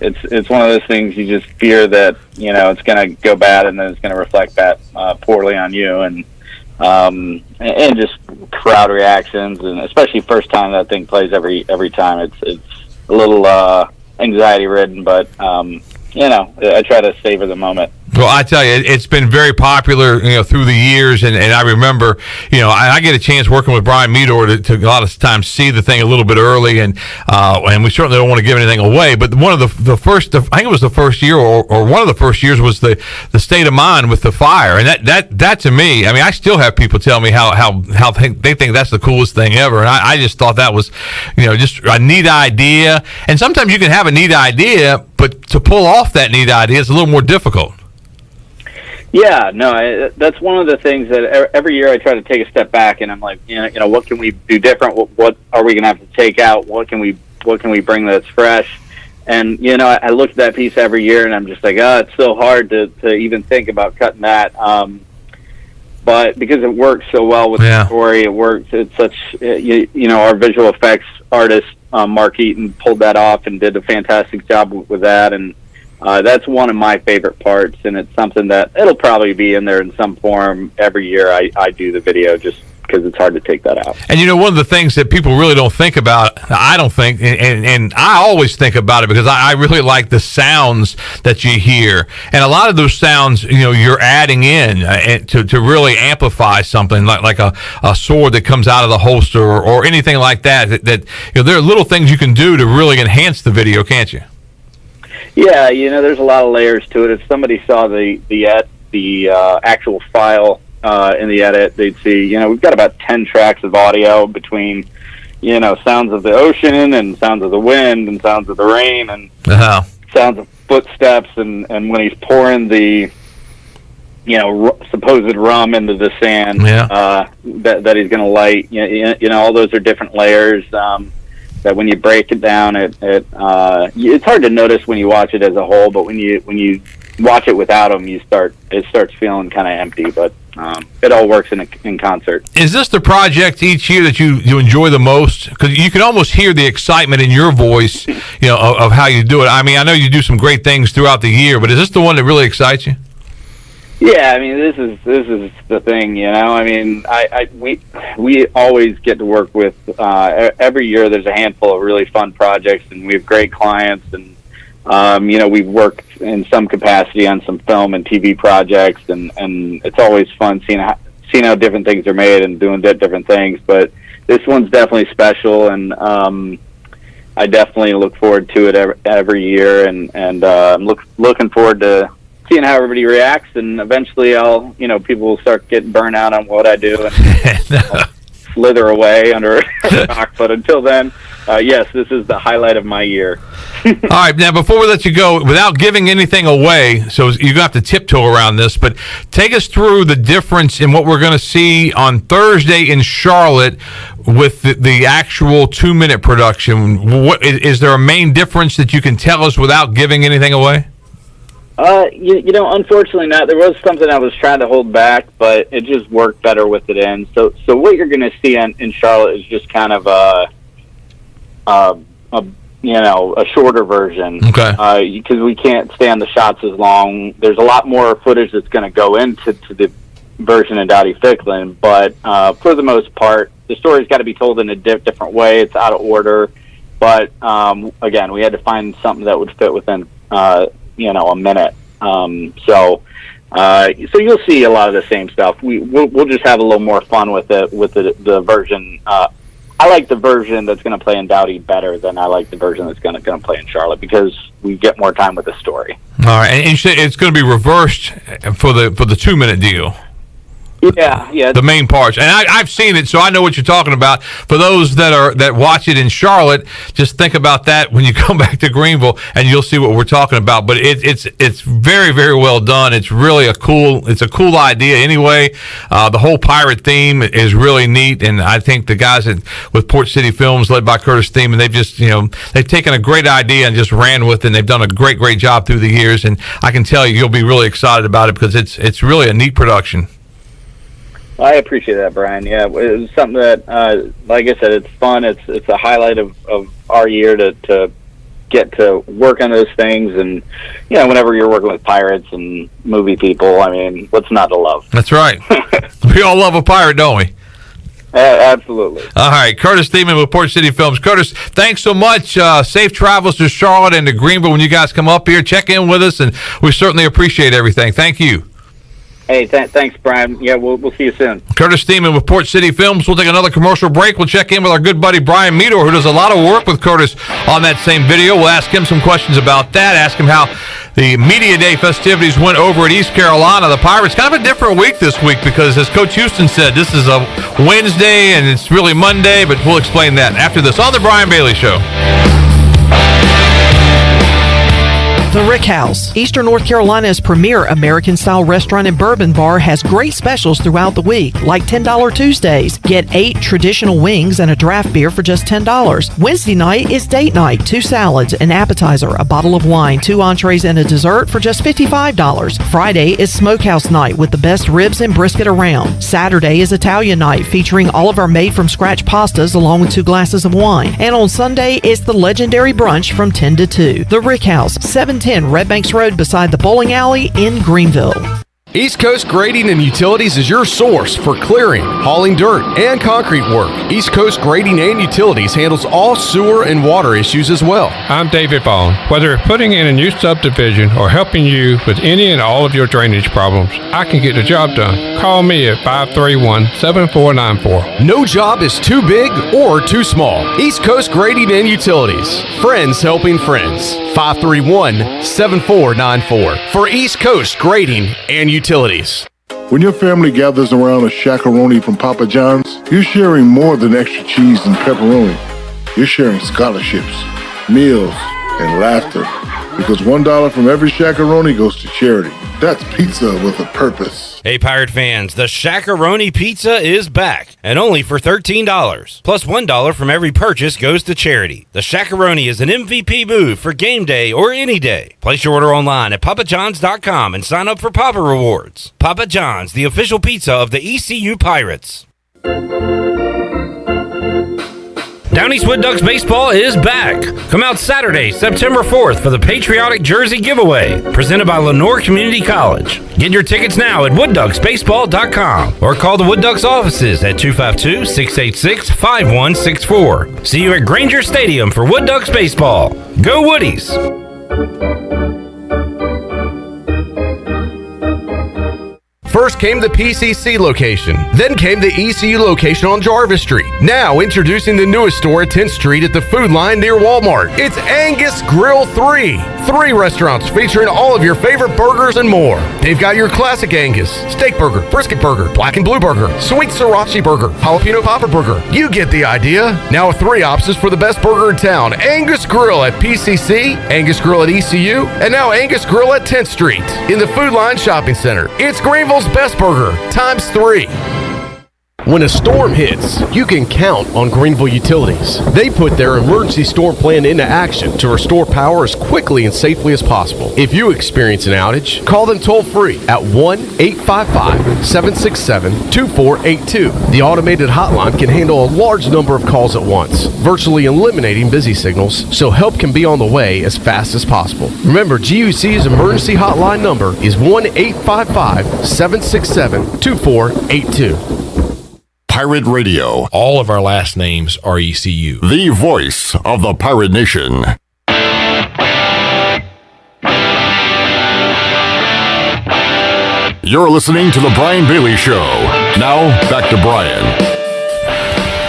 it's one of those things you just fear that it's going to go bad, and then it's going to reflect that poorly on you, and just crowd reactions, and especially first time that thing plays every time. It's a little anxiety ridden, but I try to savor the moment. Well, I tell you, it's been very popular, through the years, and I remember, I get a chance working with Brian Meador to a lot of times see the thing a little bit early, and we certainly don't want to give anything away. But one of the first, I think it was the first year, or one of the first years, was the state of mind with the fire, and that to me, I mean, I still have people tell me how they think that's the coolest thing ever, and I just thought that was, just a neat idea. And sometimes you can have a neat idea, but to pull off that neat idea is a little more difficult. Yeah, no, that's one of the things that every year I try to take a step back, and I'm like, what can we do different? What are we going to have to take out? What can we bring that's fresh? And I look at that piece every year, and I'm just like, it's so hard to even think about cutting that. But because it works so well with the story, it works. It's such, our visual effects artist Mark Eaton pulled that off and did a fantastic job with that, and that's one of my favorite parts, and it's something that it'll probably be in there in some form every year. I do the video just because it's hard to take that out. And one of the things that people really don't think about, I don't think, and I always think about it because I really like the sounds that you hear, and a lot of those sounds, you're adding in to really amplify something like a sword that comes out of the holster or anything like that. That there are little things you can do to really enhance the video, can't you? Yeah, there's a lot of layers to it. If somebody saw the actual file in the edit, they'd see, we've got about 10 tracks of audio between, sounds of the ocean and sounds of the wind and sounds of the rain and sounds of footsteps and when he's pouring the, supposed rum into the sand that he's going to light. All those are different layers. That when you break it down, it's hard to notice when you watch it as a whole, but when you watch it without them, it starts feeling kind of empty. But it all works in concert. Is this the project each year that you enjoy the most? Because you can almost hear the excitement in your voice, of how you do it. I mean, I know you do some great things throughout the year, but is this the one that really excites you? Yeah, I mean, this is the thing, I mean, we always get to work with every year. There's a handful of really fun projects, and we have great clients, and we've worked in some capacity on some film and TV projects, and it's always fun seeing how different things are made and doing different things. But this one's definitely special, and I definitely look forward to it every year, and I'm looking forward to seeing how everybody reacts, and eventually people will start getting burnt out on what I do and I'll slither away under a rock. But until then, yes, this is the highlight of my year. All right, now before we let you go, without giving anything away, so you're going to have to tiptoe around this, but take us through the difference in what we're going to see on Thursday in Charlotte with the actual 2-minute production. What is there a main difference that you can tell us without giving anything away? Unfortunately not. There was something I was trying to hold back, but it just worked better with it in. So what you're going to see in Charlotte is just kind of a shorter version. Okay. Because we can't stand the shots as long. There's a lot more footage that's going to go into the version of Dowdy Ficklin, but for the most part, the story's got to be told in a different way. It's out of order, but again, we had to find something that would fit within a minute. So you'll see a lot of the same stuff. We'll just have a little more fun with it with the version. I like the version that's going to play in Dowdy better than I like the version that's going to play in Charlotte because we get more time with the story. All right, and you said it's going to be reversed for the 2-minute deal. Yeah. The main parts, and I've seen it, so I know what you're talking about. For those that watch it in Charlotte, just think about that when you come back to Greenville, and you'll see what we're talking about. But it's very, very well done. It's really a cool idea. Anyway, the whole pirate theme is really neat, and I think the guys with Port City Films, led by Curtis Thiemann, they've just they've taken a great idea and just ran with it. And they've done a great job through the years, and I can tell you'll be really excited about it because it's really a neat production. I appreciate that, Brian. Yeah, it was something that, like I said, it's fun. It's a highlight of our year to get to work on those things. And, whenever you're working with pirates and movie people, I mean, what's not to love? That's right. We all love a pirate, don't we? Absolutely. All right, Curtis Thiemann with Port City Films. Curtis, thanks so much. Safe travels to Charlotte and to Greenville when you guys come up here. Check in with us, and we certainly appreciate everything. Thank you. Hey, thanks, Brian. Yeah, we'll see you soon. Curtis Thiemann with Port City Films. We'll take another commercial break. We'll check in with our good buddy Brian Meador, who does a lot of work with Curtis on that same video. We'll ask him some questions about that, ask him how the Media Day festivities went over at East Carolina. The Pirates, kind of a different week this week because, as Coach Houston said, this is a Wednesday and it's really Monday, but we'll explain that after this on The Brian Bailey Show. The Rick House, Eastern North Carolina's premier American-style restaurant and bourbon bar, has great specials throughout the week, like $10 Tuesdays. Get 8 traditional wings and a draft beer for just $10. Wednesday night is date night, 2 salads, an appetizer, a bottle of wine, 2 entrees, and a dessert for just $55. Friday is smokehouse night with the best ribs and brisket around. Saturday is Italian night featuring all of our made-from-scratch pastas along with 2 glasses of wine. And on Sunday is the legendary brunch from 10 to 2. The Rick House, 710 Red Banks Road beside the bowling alley in Greenville. East Coast Grading and Utilities is your source for clearing, hauling dirt, and concrete work. East Coast Grading and Utilities handles all sewer and water issues as well. I'm David Bone. Whether putting in a new subdivision or helping you with any and all of your drainage problems, I can get the job done. Call me at 531-7494. No job is too big or too small. East Coast Grading and Utilities. Friends helping friends. 531-7494 for East Coast Grading and Utilities. When your family gathers around a shakaroni from Papa John's, you're sharing more than extra cheese and pepperoni. You're sharing scholarships, meals, and laughter. Because $1 from every shakaroni goes to charity. That's pizza with a purpose. Hey, Pirate fans, the Shakaroni Pizza is back, and only for $13. Plus $1 from every purchase goes to charity. The Shakaroni is an MVP move for game day or any day. Place your order online at papajohns.com and sign up for Papa Rewards. Papa John's, the official pizza of the ECU Pirates. Down East Wood Ducks baseball is back. Come out Saturday, September 4th for the Patriotic Jersey Giveaway, presented by Lenore Community College. Get your tickets now at woodducksbaseball.com or call the Wood Ducks offices at 252-686-5164. See you at Granger Stadium for Wood Ducks baseball. Go Woodies! First came the PCC location, then came the ECU location on Jarvis Street. Now introducing the newest store at 10th Street at the Food Line near Walmart. It's Angus Grill 3. 3 restaurants featuring all of your favorite burgers and more. They've got your classic Angus, steak burger, brisket burger, black and blue burger, sweet sriracha burger, jalapeno popper burger. You get the idea. Now 3 options for the best burger in town. Angus Grill at PCC, Angus Grill at ECU, and now Angus Grill at 10th Street in the Food Line Shopping Center. It's Greenville's best burger, times 3. When a storm hits, you can count on Greenville Utilities. They put their emergency storm plan into action to restore power as quickly and safely as possible. If you experience an outage, call them toll-free at 1-855-767-2482. The automated hotline can handle a large number of calls at once, virtually eliminating busy signals, so help can be on the way as fast as possible. Remember, GUC's emergency hotline number is 1-855-767-2482. Pirate Radio. All of our last names are ECU. The voice of the Pirate Nation. You're listening to The Brian Bailey Show. Now, back to Brian.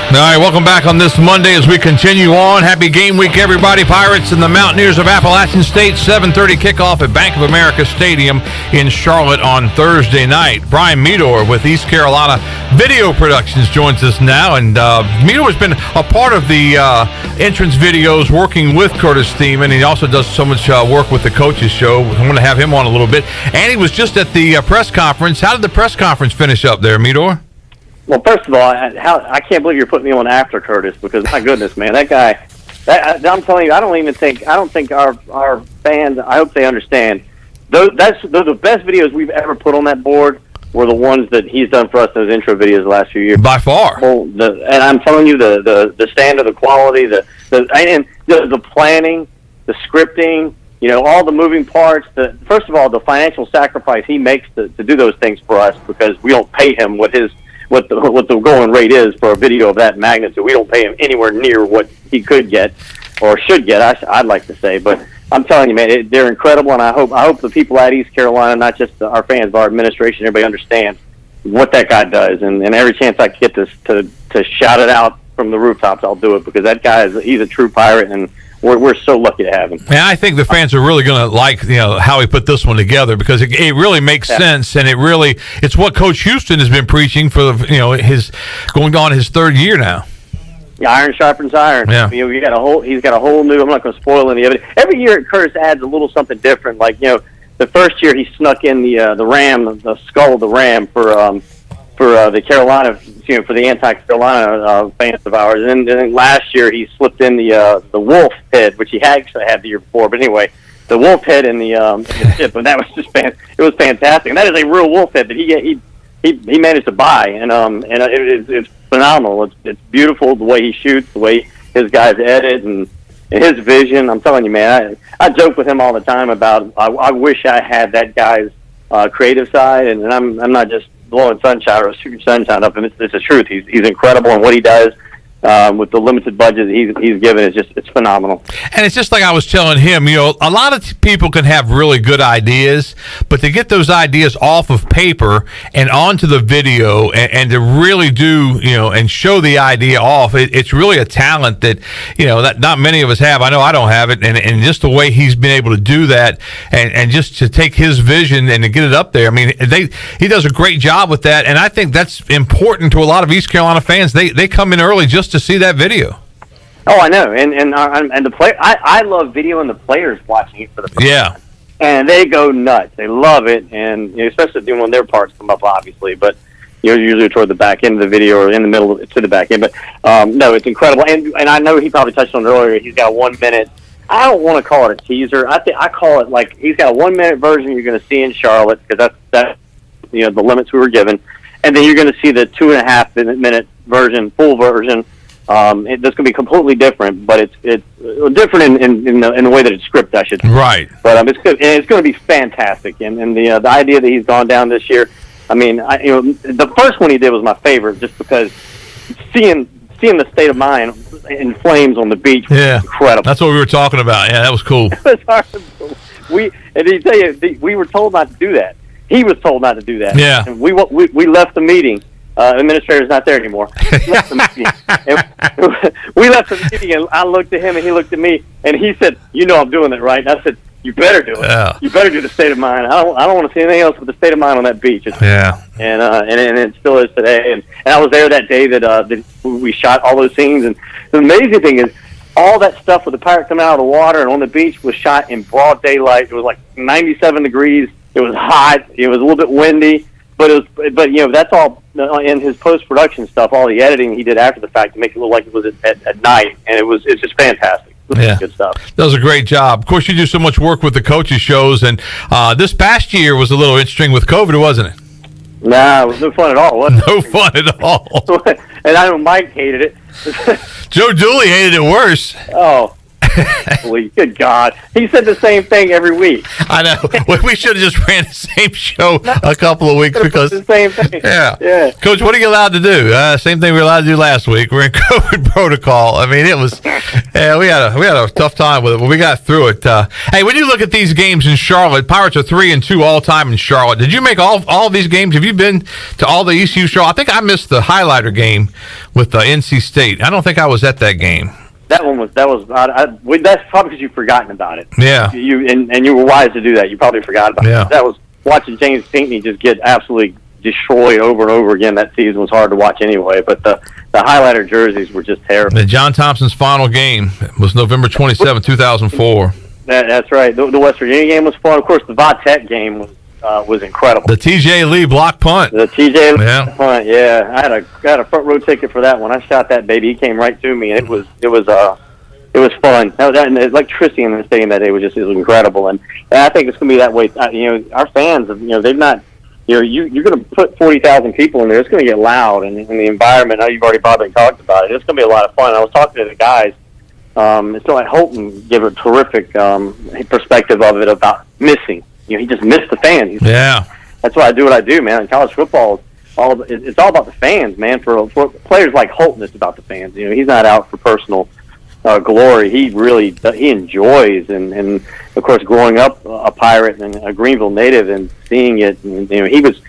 All right, welcome back on this Monday as we continue on. Happy game week, everybody. Pirates and the Mountaineers of Appalachian State, 7:30 kickoff at Bank of America Stadium in Charlotte on Thursday night. Brian Meador with East Carolina Video Productions joins us now, and Meador's been a part of the entrance videos working with Curtis Thiemann. He also does so much work with the Coaches Show. I'm going to have him on a little bit. And he was just at the press conference. How did the press conference finish up there, Meador? Well, first of all, I can't believe you're putting me on after Curtis, because my goodness, man, that guy. I'm telling you, I don't think our fans. I hope they understand. Those the best videos we've ever put on that board were the ones that he's done for us in those intro videos the last few years. By far. Well, and I'm telling you, the standard, the quality, the planning, the scripting. You know, all the moving parts. First of all, the financial sacrifice he makes to do those things for us, because we don't pay him what the going rate is for a video of that magnitude. We don't pay him anywhere near what he could get or should get, I'd like to say. But I'm telling you, man, they're incredible, and I hope the people at East Carolina, not just our fans, but our administration, everybody understands what that guy does. And every chance I get to shout it out from the rooftops, I'll do it, because that guy he's a true Pirate, and we're so lucky to have him. And I think the fans are really going to like how he put this one together, because it really makes sense, and it's what Coach Houston has been preaching for his going on his 3rd year now. Iron sharpens iron. Yeah. He's got a whole new. I'm not going to spoil any of it. Every year, Curtis adds a little something different. Like the first year he snuck in the ram, the skull of the ram for the Carolina, for the anti-Carolina fans of ours. And then last year he slipped in the wolf head, which he actually had the year before. But anyway, the wolf head in the ship, and that was just it was fantastic. And that is a real wolf head that he managed to buy, and it's phenomenal. It's beautiful the way he shoots, the way his guys edit, and his vision. I'm telling you, man, I joke with him all the time about I wish I had that guy's creative side, and I'm not just blowing sunshine or shooting sunshine up him. It's the truth. He's incredible in what he does. With the limited budget that he's given, it's phenomenal. And it's just like I was telling him, a lot of people can have really good ideas, but to get those ideas off of paper and onto the video and to really do, and show the idea off, it's really a talent that, that not many of us have. I know I don't have it, and just the way he's been able to do that and just to take his vision and to get it up there. I mean, he does a great job with that, and I think that's important to a lot of East Carolina fans. They come in early just to see that video. Oh, I know, and the player. I love video and the players watching it for the first time. And they go nuts. They love it, and especially when their parts come up, obviously. But usually toward the back end of the video or in the middle to the back end. But no, it's incredible. And I know he probably touched on it earlier. He's got 1 minute. I don't want to call it a teaser. I call it like he's got a 1 minute version you're going to see in Charlotte, because that's the limits we were given, and then you're going to see the 2.5 minute version, full version. That's going to be completely different, but it's different in the way that it's scripted, I should say. Right. But it's good, and it's going to be fantastic. And the idea that he's gone down this year, I mean, the first one he did was my favorite, just because seeing the state of mind in flames on the beach was incredible. That's what we were talking about. Yeah, that was cool. It was hard. We were told not to do that. He was told not to do that. Yeah. And we left the meeting. Administrator's not there anymore. We left the meeting, and I looked at him, and he looked at me, and he said, I'm doing it, right? And I said, you better do it. Yeah. You better do the state of mind. I don't want to see anything else but the state of mind on that beach. And it still is today. And I was there that day that we shot all those scenes. And the amazing thing is, all that stuff with the pirate coming out of the water and on the beach was shot in broad daylight. It was like 97 degrees. It was hot. It was a little bit windy. But that's all in his post-production stuff, all the editing he did after the fact to make it look like it was at night, and it's just fantastic. Good stuff. That was a great job. Of course, you do so much work with the coaches shows, and this past year was a little interesting with COVID, wasn't it? Nah, it was no fun at all, was it? No fun at all. And I know Mike hated it. Joe Dooley hated it worse. Oh. Good God. He said the same thing every week. I know. We should have just ran the same show a couple of weeks because the same thing. Yeah. Coach, what are you allowed to do? Same thing we were allowed to do last week. We're in COVID protocol. I mean, it was we had a tough time with it, but we got through it. Hey, when you look at these games in Charlotte, Pirates are 3-2 all time in Charlotte. Did you make all of these games? Have you been to all the ECU Charlotte? I think I missed the highlighter game with NC State. I don't think I was at that game. That was that's probably because you've forgotten about it. Yeah. And you were wise to do that. You probably forgot about it. That was watching James Pinckney just get absolutely destroyed over and over again. That season was hard to watch anyway, but the highlighter jerseys were just terrible. The John Thompson's final game was November 27, 2004. That's right. The West Virginia game was fun. Of course, the Vatek game was incredible. The T.J. Lee block punt. The T.J. Lee block punt. Yeah, I had a front row ticket for that one. I shot that baby. He came right to me, and it was fun. And the electricity in the stadium that day was incredible. And I think it's going to be that way. Our fans, they've not. You're going to put 40,000 people in there. It's going to get loud, and the environment. Now you've already probably talked about it. It's going to be a lot of fun. I was talking to the guys. It's like Holton gave a terrific perspective of it about missing. He just missed the fans. That's why I do what I do, man. In college football, it's all about the fans, man. For players like Holton, it's about the fans. He's not out for personal glory. He really he enjoys, and of course, growing up a Pirate and a Greenville native and seeing it. And, he was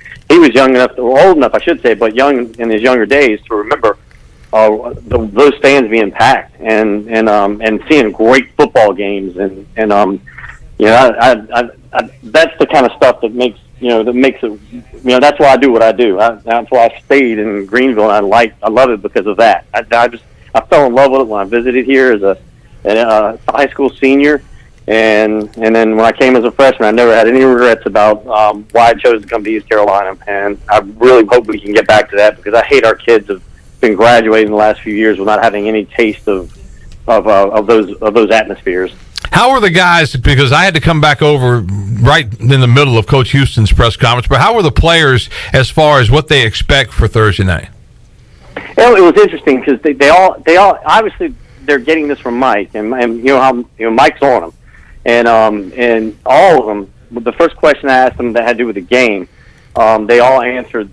young enough, or old enough, I should say, but young in his younger days to remember those stands being packed and seeing great football games and that's the kind of stuff that makes it. That's why I do what I do. That's why I stayed in Greenville, and I love it because of that. I fell in love with it when I visited here as a high school senior, and then when I came as a freshman, I never had any regrets about why I chose to come to East Carolina, and I really hope we can get back to that, because I hate our kids have been graduating the last few years without having any taste of those atmospheres. How were the guys, because I had to come back over right in the middle of Coach Houston's press conference, but how were the players as far as what they expect for Thursday night? Well, it was interesting because they all obviously they're getting this from Mike, and you know how Mike's on them, and all of them. The first question I asked them that had to do with the game, they all answered,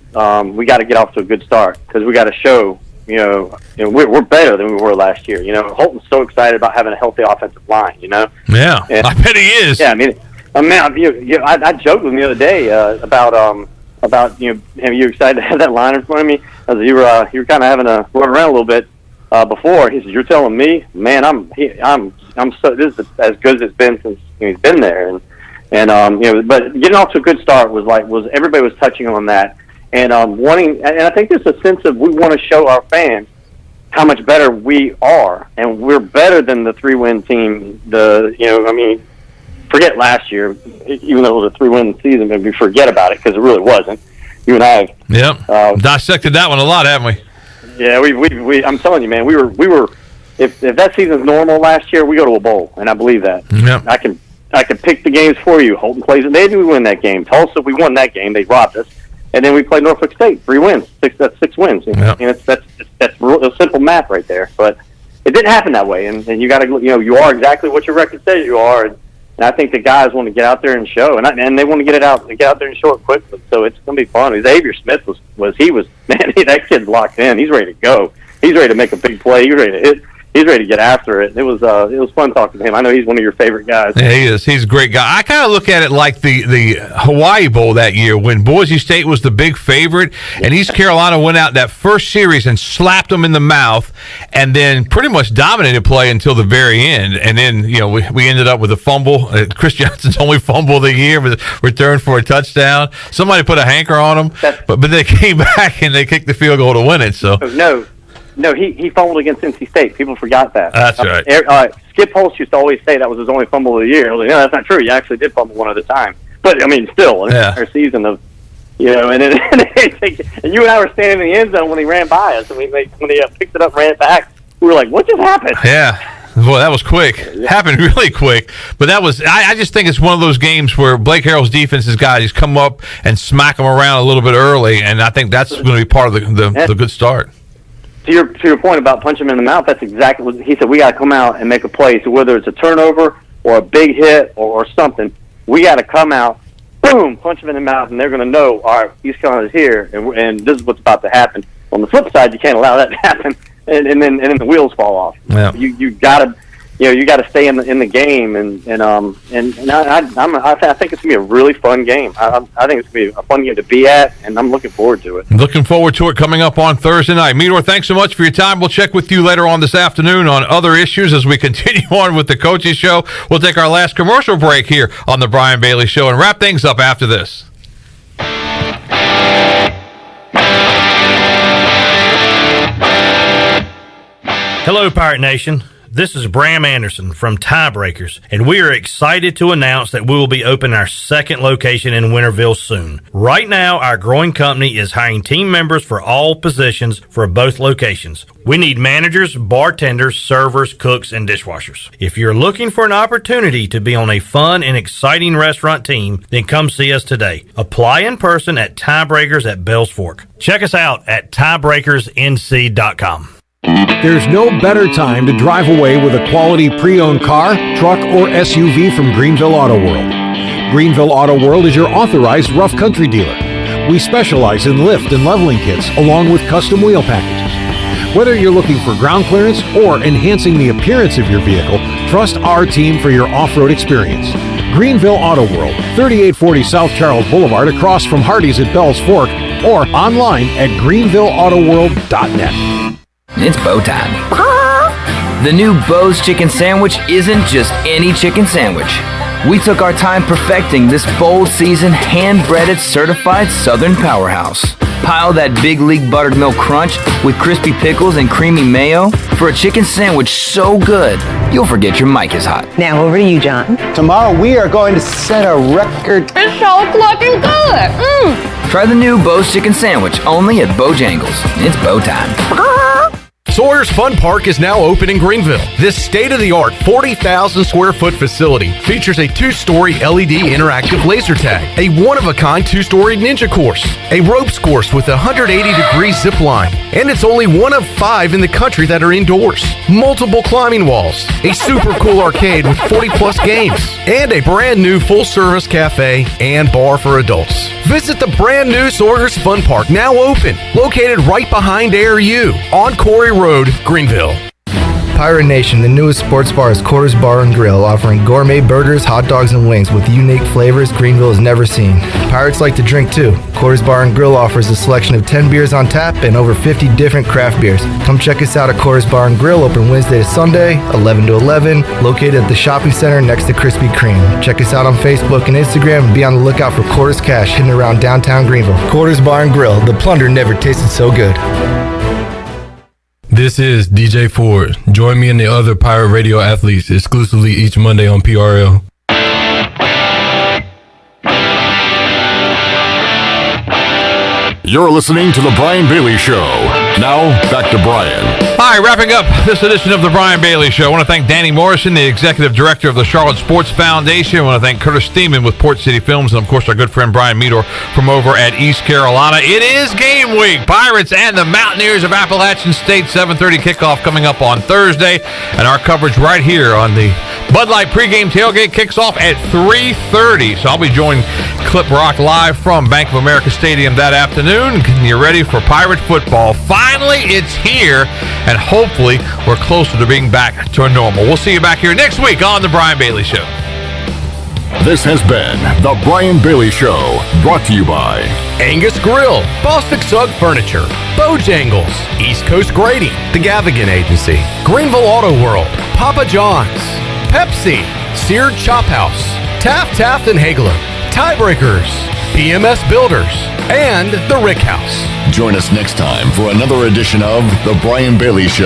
"We got to get off to a good start because we got to show." We're better than we were last year. Holton's so excited about having a healthy offensive line. Yeah, and I bet he is. Yeah, I joked with him the other day about are you excited to have that line in front of me? As you were kind of having to run around a little bit before. He said, "You're telling me, man, I'm so this is as good as it's been since he's been there." And but getting off to a good start was everybody was touching on that. And and I think there's a sense of we want to show our fans how much better we are, and we're better than the 3-win team. Forget last year, even though it was a 3-win season, but we forget about it because it really wasn't. You and I have dissected that one a lot, haven't we? Yeah, we I'm telling you, man, we were. If that season's normal last year, we go to a bowl, and I believe that. Yep. I can pick the games for you. Holton plays it. They didn't win that game. Tulsa, we won that game. They robbed us. And then we played Norfolk State, 3 wins. That's 6 wins. Yep. That's real simple math right there. But it didn't happen that way. And you got to, you are exactly what your record says you are. And I think the guys want to get out there and show, and they want to get out there and show it quickly. So it's going to be fun. Xavier Smith was that kid's locked in. He's ready to go. He's ready to make a big play. He's ready to hit. He's ready to get after it. It was fun talking to him. I know he's one of your favorite guys. Yeah, he is. He's a great guy. I kind of look at it like the Hawaii Bowl that year when Boise State was the big favorite, and East Carolina went out that first series and slapped them in the mouth, and then pretty much dominated play until the very end. And then we ended up with a fumble. Chris Johnson's only fumble of the year was returned for a touchdown. Somebody put a hanker on him, but they came back and they kicked the field goal to win it. So No, he fumbled against NC State. People forgot that. That's right. Skip Holtz used to always say that was his only fumble of the year. I was like, no, that's not true. He actually did fumble one at a time. But, still, an entire season of, and you and I were standing in the end zone when he ran by us, and when he picked it up and ran it back, we were like, what just happened? Yeah. Boy, that was quick. It happened really quick. But that was, I just think it's one of those games where Blake Harrell's defense has got, he's come up and smack them around a little bit early, and I think that's going to be part of the good start. To your point about punching him in the mouth, that's exactly what he said. We got to come out and make a play. So whether it's a turnover or a big hit or something, we got to come out, boom, punch him in the mouth, and they're going to know, all right, East Carolina's here, and this is what's about to happen. On the flip side, you can't allow that to happen, and then the wheels fall off. Yeah. You got to stay in the game, and I think it's gonna be a really fun game. I think it's gonna be a fun game to be at, and I'm looking forward to it. Looking forward to it coming up on Thursday night. Meador, thanks so much for your time. We'll check with you later on this afternoon on other issues as we continue on with the Coaches Show. We'll take our last commercial break here on the Brian Bailey Show and wrap things up after this. Hello, Pirate Nation. This is Bram Anderson from Tiebreakers, and we are excited to announce that we will be opening our second location in Winterville soon. Right now, our growing company is hiring team members for all positions for both locations. We need managers, bartenders, servers, cooks, and dishwashers. If you're looking for an opportunity to be on a fun and exciting restaurant team, then come see us today. Apply in person at Tiebreakers at Bells Fork. Check us out at tiebreakersnc.com. There's no better time to drive away with a quality pre-owned car, truck, or SUV from Greenville Auto World. Greenville Auto World is your authorized rough country dealer. We specialize in lift and leveling kits along with custom wheel packages. Whether you're looking for ground clearance or enhancing the appearance of your vehicle, trust our team for your off-road experience. Greenville Auto World, 3840 South Charles Boulevard across from Hardee's at Bells Fork, or online at greenvilleautoworld.net. It's Bo time. The new Bo's Chicken Sandwich isn't just any chicken sandwich. We took our time perfecting this bold seasoned, hand-breaded, certified Southern powerhouse. Pile that Big League buttered milk crunch with crispy pickles and creamy mayo for a chicken sandwich so good, you'll forget your mic is hot. Now over to you, John. Tomorrow we are going to set a record. It's so looking good. Try the new Bo's Chicken Sandwich, only at Bojangles. It's Bo time. Sawyer's Fun Park is now open in Greenville. This state-of-the-art 40,000 square foot facility features a 2-story LED interactive laser tag, a one-of-a-kind 2-story ninja course, a ropes course with a 180-degree zip line, and it's only one of 5 in the country that are indoors. Multiple climbing walls, a super cool arcade with 40-plus games, and a brand new full-service cafe and bar for adults. Visit the brand new Sawyer's Fun Park, now open, located right behind ARU on Corey Road, Greenville. Pirate Nation, the newest sports bar is Quarters Bar and Grill, offering gourmet burgers, hot dogs, and wings with unique flavors Greenville has never seen. Pirates like to drink too. Quarters Bar and Grill offers a selection of 10 beers on tap and over 50 different craft beers. Come check us out at Quarters Bar and Grill, open Wednesday to Sunday, 11 to 11, located at the shopping center next to Krispy Kreme. Check us out on Facebook and Instagram and be on the lookout for Quarters Cash hidden around downtown Greenville. Quarters Bar and Grill, the plunder never tasted so good. This is DJ Ford. Join me and the other Pirate Radio athletes exclusively each Monday on PRL. You're listening to The Brian Bailey Show. Now, back to Brian. All right, wrapping up this edition of The Brian Bailey Show. I want to thank Danny Morrison, the Executive Director of the Charlotte Sports Foundation. I want to thank Curtis Steeman with Port City Films, and, of course, our good friend Brian Meador from over at East Carolina. It is game week. Pirates and the Mountaineers of Appalachian State, 7:30 kickoff coming up on Thursday, and our coverage right here on the Bud Light pregame tailgate kicks off at 3:30. So I'll be joining Clip Rock live from Bank of America Stadium that afternoon. You're ready for Pirate football. Finally, it's here, and hopefully we're closer to being back to normal. We'll see you back here next week on The Brian Bailey Show. This has been The Brian Bailey Show, brought to you by Angus Grill, Bostic Sugg Furniture, Bojangles, East Coast Grading, The Gavigan Agency, Greenville Auto World, Papa John's, Pepsi, Seared Chop House, Taft and Hagler, Tiebreakers, PMS Builders, and The Rick House. Join us next time for another edition of The Brian Bailey Show.